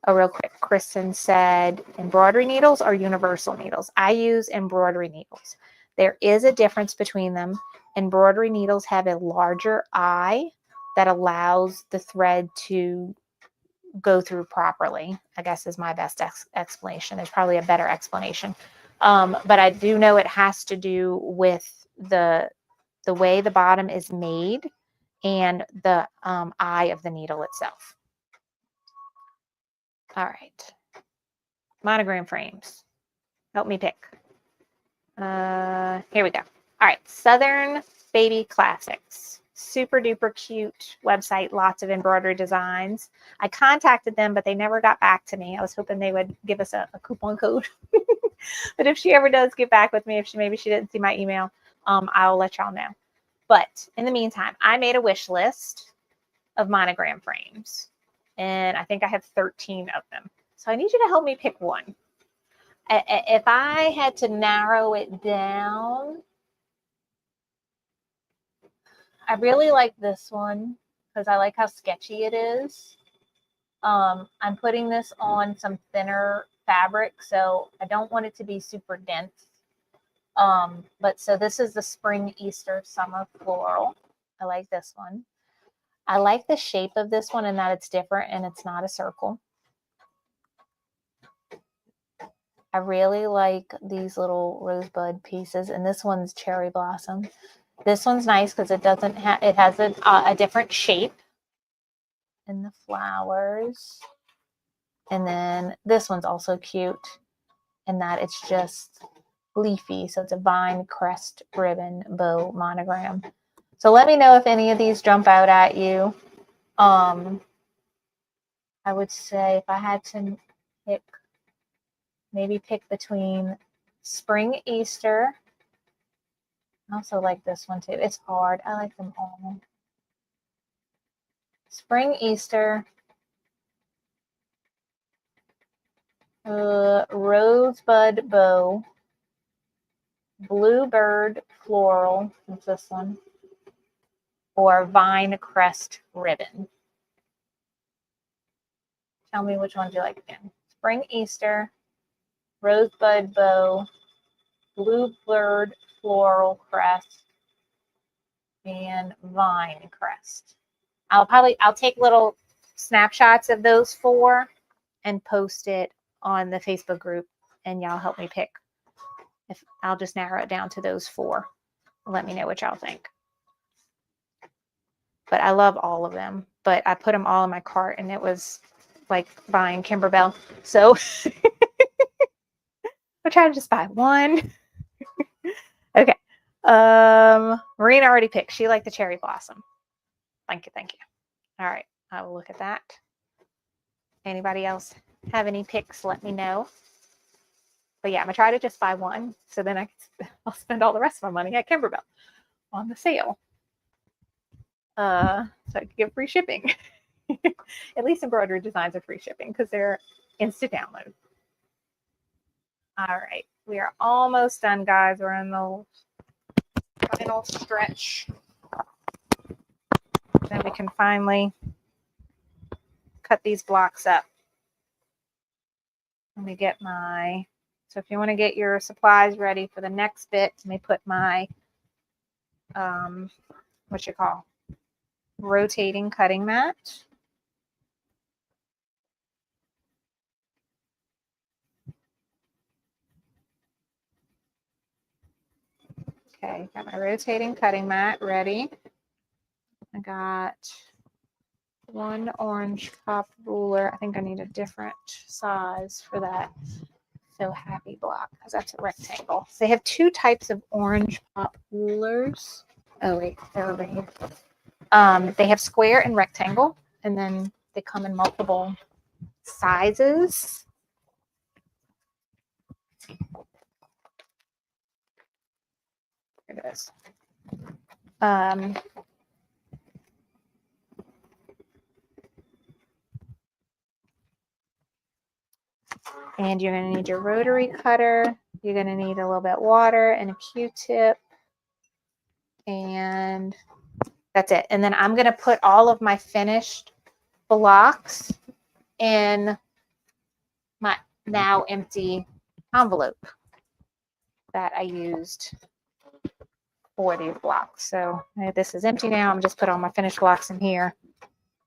[SPEAKER 1] Real quick, Kristen said embroidery needles or universal needles. I use embroidery needles. There is a difference between them. Embroidery needles have a larger eye that allows the thread to go through properly, I guess is my best explanation. There's probably a better explanation. But I do know it has to do with the way the bottom is made and the eye of the needle itself. All right. Monogram frames. Help me pick. Here we go. All right. Southern Baby Classics. Super duper cute website. Lots of embroidery designs. I contacted them, but they never got back to me. I was hoping they would give us a coupon code. But if she ever does get back with me, maybe she didn't see my email, I'll let y'all know. But in the meantime, I made a wish list of monogram frames. And I think I have 13 of them. So I need you to help me pick one. If I had to narrow it down, I really like this one because I like how sketchy it is. I'm putting this on some thinner fabric, so I don't want it to be super dense. But so this is the spring, Easter, summer floral. I like this one. I like the shape of this one in that it's different and it's not a circle. I really like these little rosebud pieces, and this one's cherry blossom. This one's nice because it doesn't have, it has a different shape in the flowers. And then this one's also cute in that it's just leafy. So it's a vine crest ribbon bow monogram. So let me know if any of these jump out at you. I would say if I had to pick, maybe pick between Spring Easter. I also like this one too. It's hard. I like them all. Spring Easter. Rosebud bow. Bluebird floral. What's this one? Or vine crest ribbon. Tell me which one do you like again. Spring Easter, rosebud bow, bluebird floral crest, and vine crest. I'll take little snapshots of those 4 and post it on the Facebook group, and y'all help me pick. If I'll just narrow it down to those 4. Let me know what y'all think. But I love all of them. But I put them all in my cart, and it was like buying Kimberbell. So I try to just buy one. Okay. Marina already picked. She liked the cherry blossom. Thank you. Thank you. All right. I will look at that. Anybody else have any picks? Let me know. But yeah, I'm gonna try to just buy one. So then I'll spend all the rest of my money at Kimberbell on the sale. So I can get free shipping. At least embroidery designs are free shipping because they're instant download. All right, we are almost done, guys. We're in the final stretch. Then we can finally cut these blocks up. Let me get my, so if you want to get your supplies ready for the next bit, let me put my, rotating cutting mat. Okay, got my rotating cutting mat ready. I got one orange pop ruler. I think I need a different size for that So Happy block because that's a rectangle. So they have 2 types of orange pop rulers. Oh wait, they're over here. They have square and rectangle, and then they come in multiple sizes. Here it is. And you're going to need your rotary cutter. You're going to need a little bit of water and a Q-tip. And that's it. And then I'm going to put all of my finished blocks in my now empty envelope that I used for these blocks. So this is empty now. I'm just put all my finished blocks in here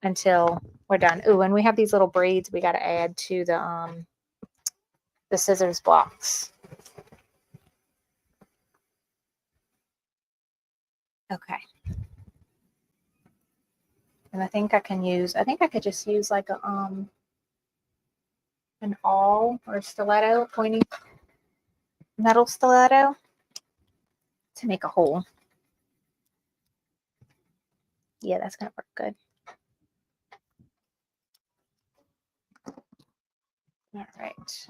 [SPEAKER 1] until we're done. Ooh, and we have these little braids we got to add to the scissors blocks. Okay. And I think I could just use like a an awl or stiletto, pointy metal stiletto to make a hole. Yeah, that's gonna work good. All right.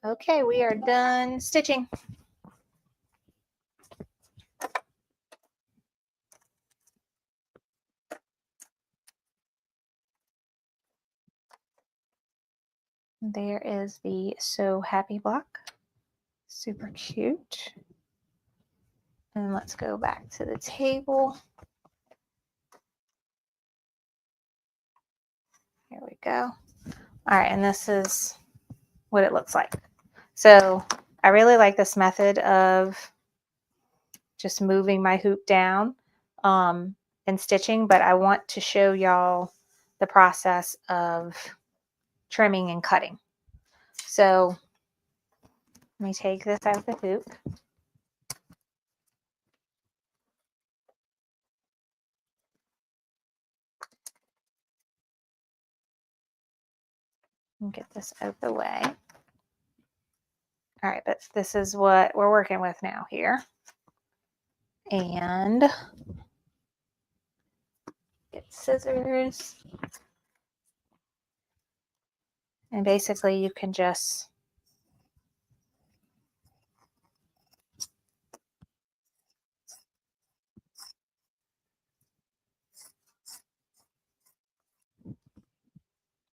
[SPEAKER 1] Okay, we are done stitching. There is the So Happy block. Super cute. And let's go back to the table. Here we go. All right, and this is what it looks like. So I really like this method of just moving my hoop down and stitching, but I want to show y'all the process of trimming and cutting. So let me take this out of the hoop. Get this out of the way. All right, but this is what we're working with now here. And get scissors. And basically you can just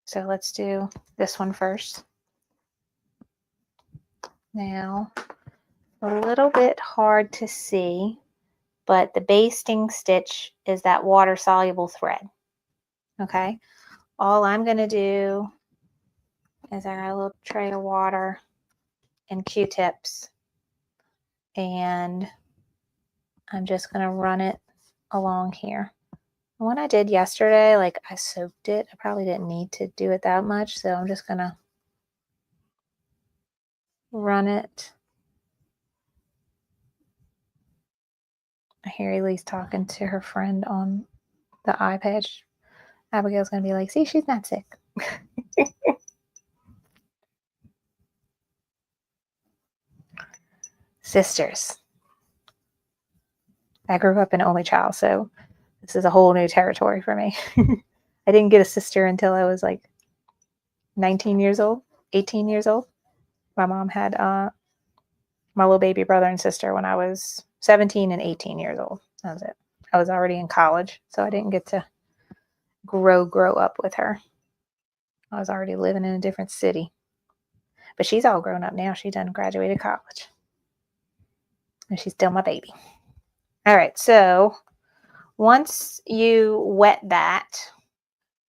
[SPEAKER 1] so let's do this one first. Now, a little bit hard to see, but the basting stitch is that water soluble thread. Okay, all I'm going to do is I got a little tray of water and Q-tips, and I'm just going to run it along here. What I did yesterday, like I soaked it. I probably didn't need to do it that much, so I'm just going to run it. I hear Elise talking to her friend on the iPad. Abigail's going to be like, see, she's not sick. Sisters. I grew up an only child, so this is a whole new territory for me. I didn't get a sister until I was like 19 years old, 18 years old. My mom had my little baby brother and sister when I was 17 and 18 years old. That was it. I was already in college, so I didn't get to grow up with her. I was already living in a different city. But she's all grown up now. She done graduated college. And she's still my baby. All right, so once you wet that,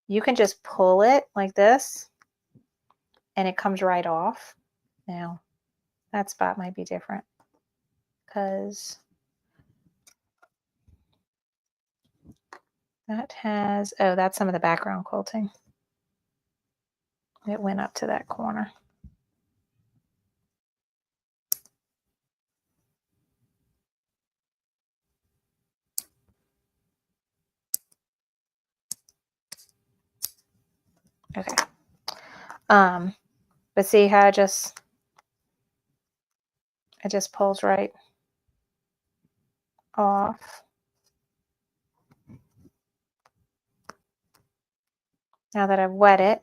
[SPEAKER 1] you can just pull it like this, and it comes right off. Now, that spot might be different because that has, oh, that's some of the background quilting. It went up to that corner. Okay. But see how it just pulls right off. Now that I've wet it,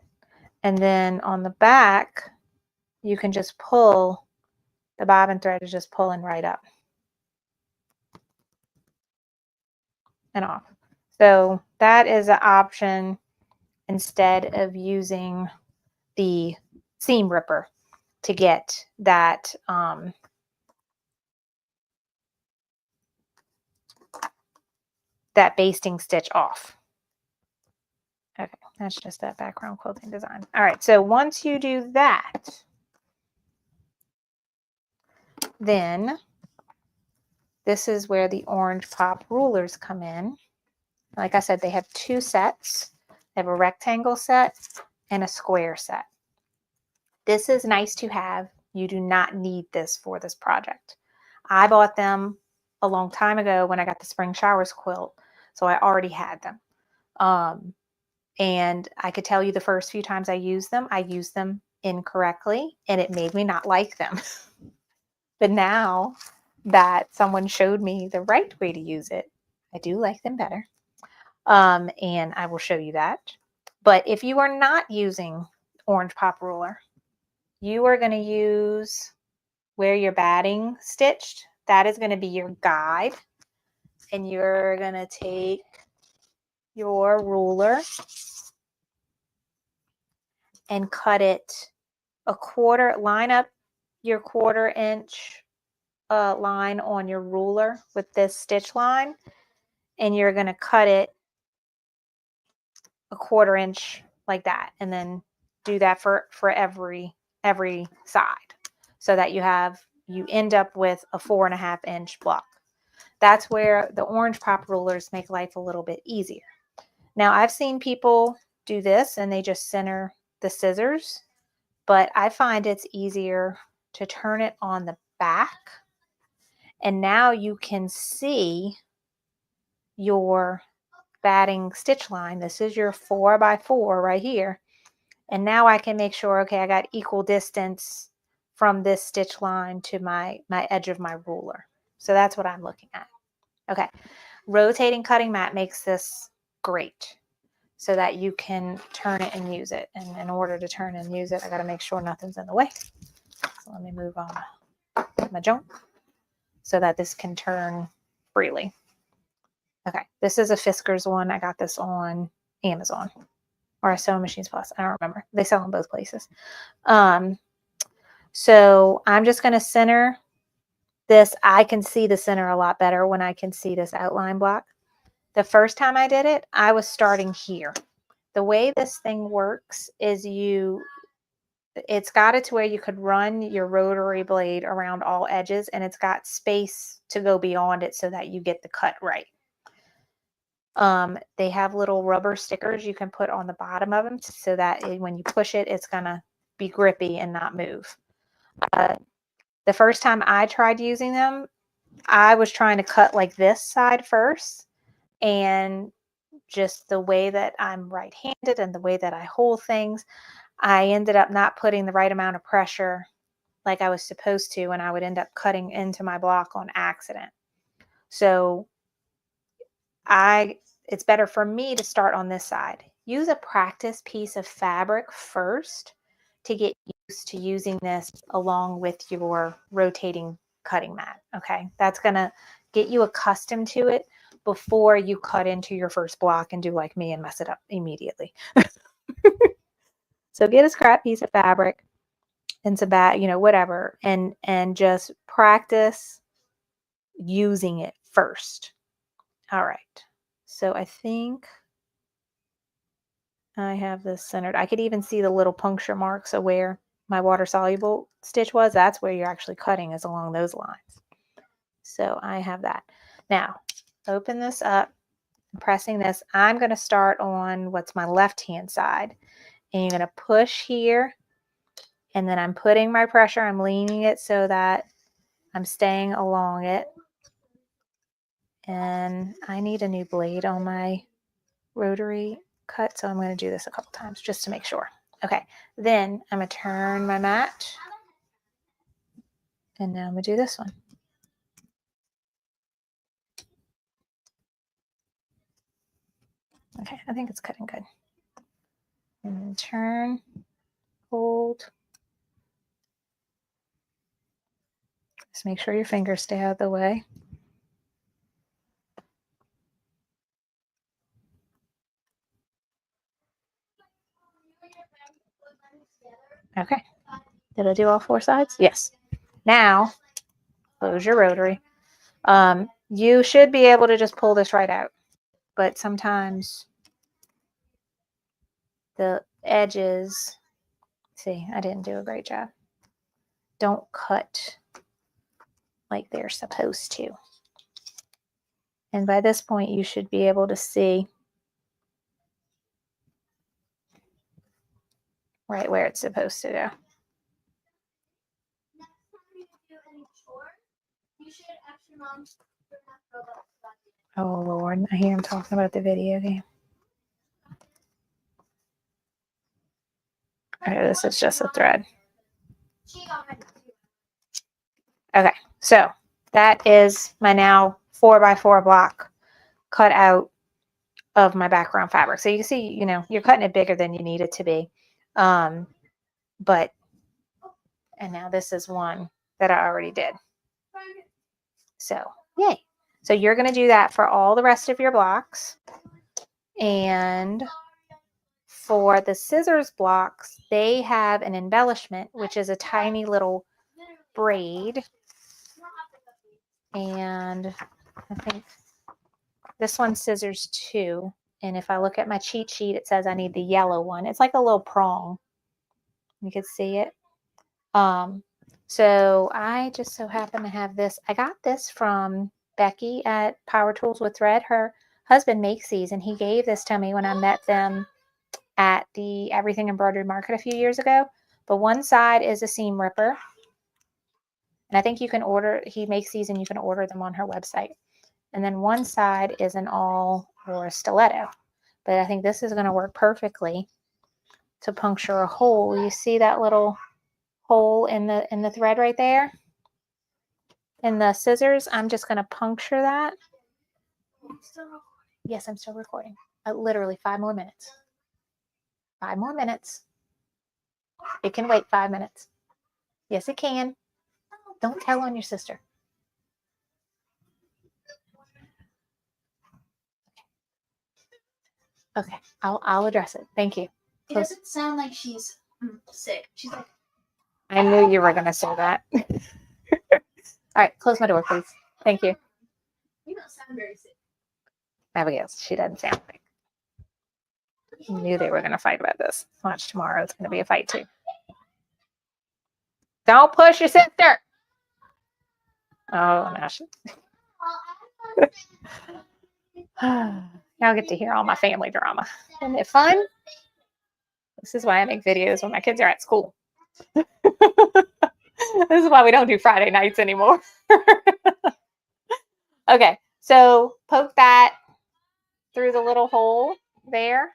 [SPEAKER 1] and then on the back, you can just pull, the bobbin thread is just pulling right up and off. So that is an option instead of using the seam ripper to get that that basting stitch off. Okay, that's just that background quilting design. All right, so once you do that, then this is where the orange pop rulers come in. Like I said, they have two sets. They have a rectangle set and a square set. This is nice to have. You do not need this for this project. I bought them a long time ago when I got the spring showers quilt, so I already had them. And I could tell you the first few times I used them incorrectly, and it made me not like them. But now that someone showed me the right way to use it, I do like them better. And I will show you that. But if you are not using orange pop ruler, you are going to use where your batting stitched. That is going to be your guide. And you're going to take your ruler and cut it a quarter, line up your 1/4 inch line on your ruler with this stitch line, and you're going to cut it a 1/4 inch like that, and then do that for every side, so that you end up with a 4.5 inch block. That's where the orange pop rulers make life a little bit easier. Now I've seen people do this and they just center the scissors, but I find it's easier to turn it on the back, and now you can see your batting stitch line. This is your 4x4 right here, And now I can make sure, okay, I got equal distance from this stitch line to my edge of my ruler. So that's what I'm looking at. Okay, rotating cutting mat makes this great so that you can turn it and use it. And in order to turn and use it, I got to make sure nothing's in the way. So let me move on my junk so that this can turn freely. Okay, this is a Fisker's one. I got this on Amazon or Sewing Machines Plus. I don't remember. They sell in both places. So I'm just going to center this. I can see the center a lot better when I can see this outline block. The first time I did it, I was starting here. The way this thing works is it's got it to where you could run your rotary blade around all edges, and it's got space to go beyond it so that you get the cut right. They have little rubber stickers you can put on the bottom of them so that when you push it, it's going to be grippy and not move. The first time I tried using them, I was trying to cut like this side first, and just the way that I'm right-handed and the way that I hold things, I ended up not putting the right amount of pressure like I was supposed to, and I would end up cutting into my block on accident. So it's better for me to start on this side. Use a practice piece of fabric first to get used to using this along with your rotating cutting mat. Okay, that's going to get you accustomed to it before you cut into your first block and do like me and mess it up immediately. So get a scrap piece of fabric and some whatever, and just practice using it first. All right. So I think I have this centered. I could even see the little puncture marks of where my water soluble stitch was. That's where you're actually cutting, is along those lines. So I have that. Now, open this up. I'm pressing this. I'm going to start on what's my left-hand side. And you're going to push here. And then I'm putting my pressure. I'm leaning it so that I'm staying along it. And I need a new blade on my rotary cut, so I'm going to do this a couple times just to make sure. Okay, then I'm going to turn my mat, and now I'm going to do this one. Okay, I think it's cutting good. And then turn, hold. Just make sure your fingers stay out of the way. Okay, did I do all four sides? Yes. Now, close your rotary. You should be able to just pull this right out, but sometimes the edges, see, I didn't do a great job, don't cut like they're supposed to. And by this point, you should be able to see right where it's supposed to go. Oh, Lord. I hear him talking about the video game. Okay, this is just a thread. Okay, so that is my now 4x4 block cut out of my background fabric. So you can see, you're cutting it bigger than you need it to be. And now this is one that I already did. So, yay. So you're going to do that for all the rest of your blocks. And for the scissors blocks, they have an embellishment, which is a tiny little braid. And I think this one's scissors too. And if I look at my cheat sheet, it says I need the yellow one. It's like a little prong. You can see it. So I just so happen to have this. I got this from Becky at Power Tools with Thread. Her husband makes these, and he gave this to me when I met them at the Everything Embroidery Market a few years ago. But one side is a seam ripper. And I think you can he makes these and you can order them on her website. And then one side is an awl or a stiletto. But I think this is going to work perfectly to puncture a hole. You see that little hole in the thread right there? In the scissors, I'm just going to puncture that. Yes, I'm still recording. Literally 5 more minutes. 5 more minutes. It can wait 5 minutes. Yes, it can. Don't tell on your sister. Okay, I'll address it. Thank you.
[SPEAKER 3] It doesn't sound like she's sick. She's like,
[SPEAKER 1] I knew you were going to say that. All right, close my door, please. Thank you.
[SPEAKER 3] you don't sound very sick.
[SPEAKER 1] Abigail, she doesn't sound like. I knew they were going to fight about this. Watch tomorrow. It's going to be a fight too. Don't push your sister. Oh, no. Y'all get to hear all my family drama. Isn't it fun? This is why I make videos when my kids are at school. This is why we don't do Friday nights anymore. Okay, so poke that through the little hole there.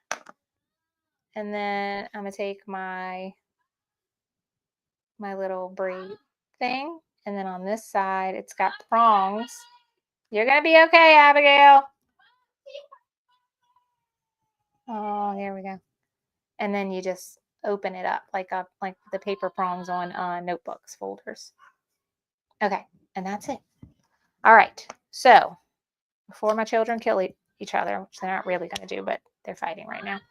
[SPEAKER 1] And then I'm going to take my little braid thing. And then on this side, it's got prongs. You're going to be okay, Abigail. Oh, here we go. And then you just open it up like the paper prongs on notebooks, folders. Okay, and that's it. All right, so before my children kill each other, which they're not really going to do, but they're fighting right now,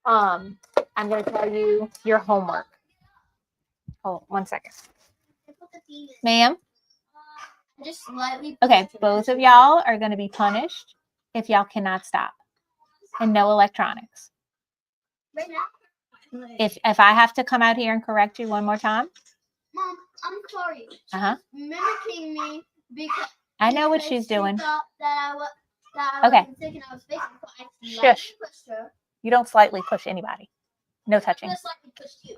[SPEAKER 1] I'm going to tell you your homework. Hold 1 second. Ma'am?
[SPEAKER 3] Just slightly.
[SPEAKER 1] Okay, both of y'all are going to be punished if y'all cannot stop. And no electronics.
[SPEAKER 2] Right now?
[SPEAKER 1] If I have to come out here and correct you one more time.
[SPEAKER 2] Mom, I'm sorry.
[SPEAKER 1] Uh-huh.
[SPEAKER 2] Mimicking me because
[SPEAKER 1] I know what she's doing.
[SPEAKER 2] She thought that I
[SPEAKER 1] Okay.
[SPEAKER 2] wasn't sick and I was faking, so I
[SPEAKER 1] Shush.
[SPEAKER 2] pushed her.
[SPEAKER 1] You don't slightly push anybody. No touching.
[SPEAKER 2] I slightly pushed you.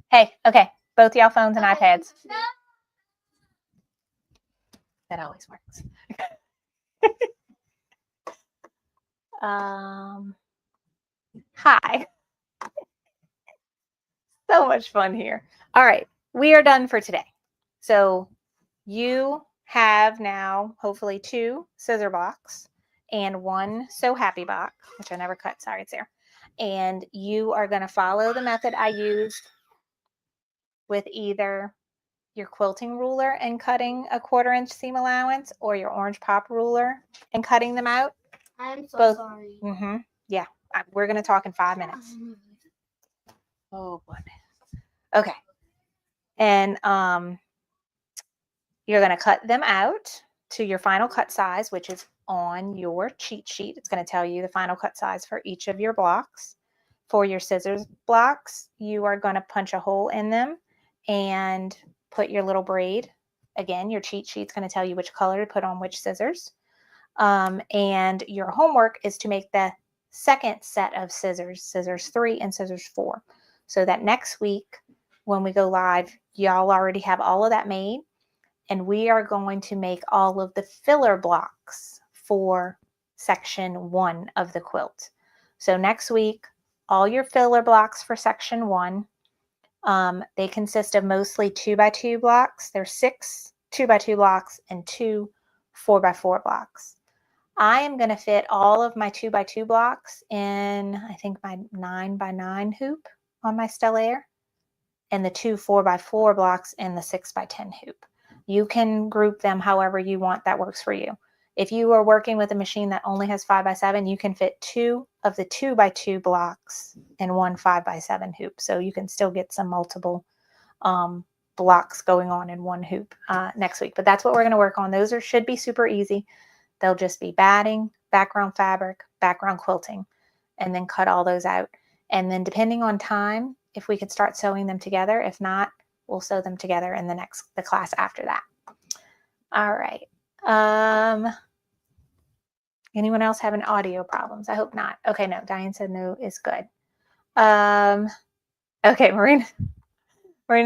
[SPEAKER 1] Hey, okay. Both y'all phones and
[SPEAKER 2] Okay,
[SPEAKER 1] iPads.
[SPEAKER 2] no.
[SPEAKER 1] That always works. Hi. So much fun here. All right, we are done for today. So you have now hopefully 2 scissor blocks and 1 So Happy box, which I never cut. Sorry, it's there. And you are going to follow the method I used with either your quilting ruler and cutting a 1/4 inch seam allowance or your orange pop ruler and cutting them out.
[SPEAKER 2] I'm so
[SPEAKER 1] Both.
[SPEAKER 2] sorry.
[SPEAKER 1] Yeah, we're going to talk in 5 minutes. Oh, boy. Okay. And you're going to cut them out to your final cut size, which is on your cheat sheet. It's going to tell you the final cut size for each of your blocks. For your scissors blocks, you are going to punch a hole in them and put your little braid. Again, your cheat sheet's going to tell you which color to put on which scissors. And your homework is to make the second set of scissors, scissors 3 and scissors 4. So that next week when we go live, y'all already have all of that made. And we are going to make all of the filler blocks for section 1 of the quilt. So next week, all your filler blocks for section 1, they consist of mostly 2x2 blocks. There's 6 2x2 blocks and 2 4x4 blocks. I am going to fit all of my 2x2 blocks in, I think, my 9x9 hoop on my Stellaire, and the 2 4x4 blocks in the 6x10 hoop. You can group them however you want that works for you. If you are working with a machine that only has 5x7, you can fit 2 of the 2x2 blocks in 1 5x7 hoop. So you can still get some multiple blocks going on in one hoop next week. But that's what we're going to work on. Those should be super easy. They'll just be batting, background fabric, background quilting, and then cut all those out. And then depending on time, if we could start sewing them together. If not, we'll sew them together in the class after that. All right. Anyone else having audio problems? I hope not. Okay, no, Diane said no is good. Okay, Marina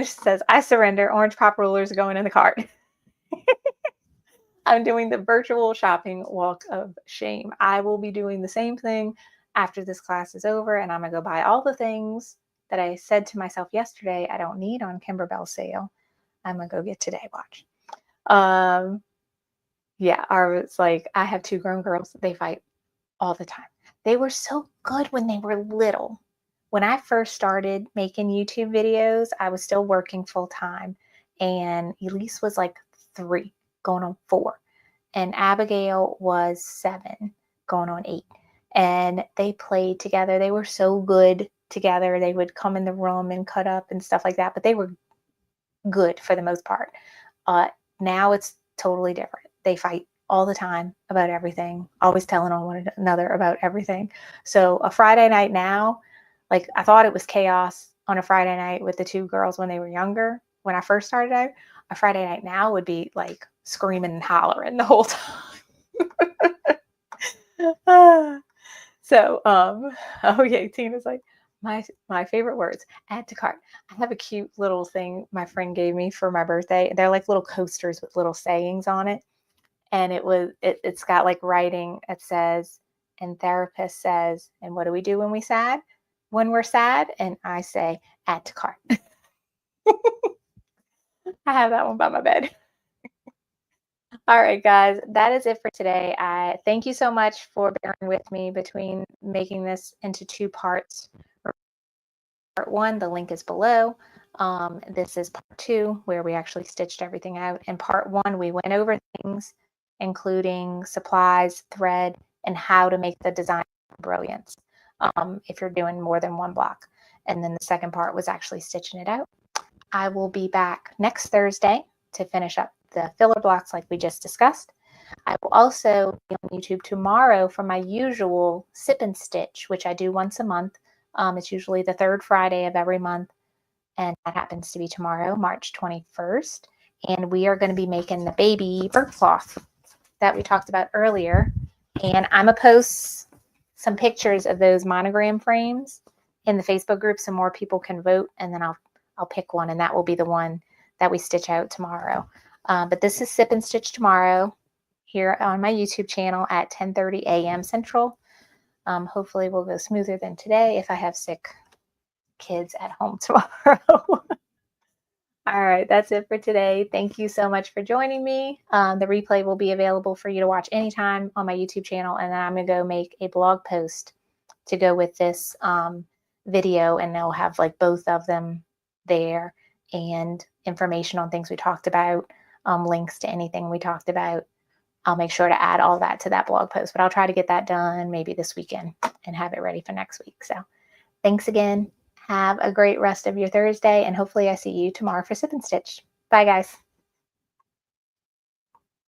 [SPEAKER 1] says, I surrender. Orange pop rulers going in the cart. I'm doing the virtual shopping walk of shame. I will be doing the same thing after this class is over, and I'm going to go buy all the things that I said to myself yesterday I don't need on Kimberbell sale, I'm going to go get today. Watch. Yeah, I was like, I have 2 grown girls. They fight all the time. They were so good when they were little. When I first started making YouTube videos, I was still working full time, and Elise was like 3, going on 4, and Abigail was 7, going on 8. And they played together. They were so good together. They would come in the room and cut up and stuff like that, but they were good for the most part. Now it's totally different. They fight all the time about everything, always telling on one another about everything. So a Friday night now, like I thought it was chaos on a Friday night with the 2 girls when they were younger. When I first started out, a Friday night now would be like screaming and hollering the whole time. So, oh yeah, Tina's like, my favorite words, add to cart. I have a cute little thing my friend gave me for my birthday. They're like little coasters with little sayings on it. And it's got like writing. It says, and therapist says, and what do we do when we sad? When we're sad? And I say, add to cart. I have that one by my bed. All right, guys, that is it for today. I thank you so much for bearing with me between making this into 2 parts. Part 1, the link is below. This is part 2, where we actually stitched everything out. In part 1, we went over things, including supplies, thread, and how to make the design brilliance if you're doing more than 1 block. And then the second part was actually stitching it out. I will be back next Thursday to finish up the filler blocks like we just discussed. I will also be on YouTube tomorrow for my usual sip and stitch, which I do once a month. It's usually the 3rd Friday of every month, and that happens to be tomorrow, March 21st. And we are going to be making the baby bird cloth that we talked about earlier. And I'm going to post some pictures of those monogram frames in the Facebook group so more people can vote, and then I'll pick one, and that will be the one that we stitch out tomorrow. But this is Sip and Stitch tomorrow here on my YouTube channel at 10:30 a.m. Central. Hopefully we'll go smoother than today if I have sick kids at home tomorrow. All right, that's it for today. Thank you so much for joining me. The replay will be available for you to watch anytime on my YouTube channel, and then I'm going to go make a blog post to go with this video, and they'll have like both of them there and information on things we talked about, links to anything we talked about. I'll make sure to add all that to that blog post, but I'll try to get that done maybe this weekend and have it ready for next week. So thanks again. Have a great rest of your Thursday, and hopefully I see you tomorrow for Sip and Stitch. Bye, guys.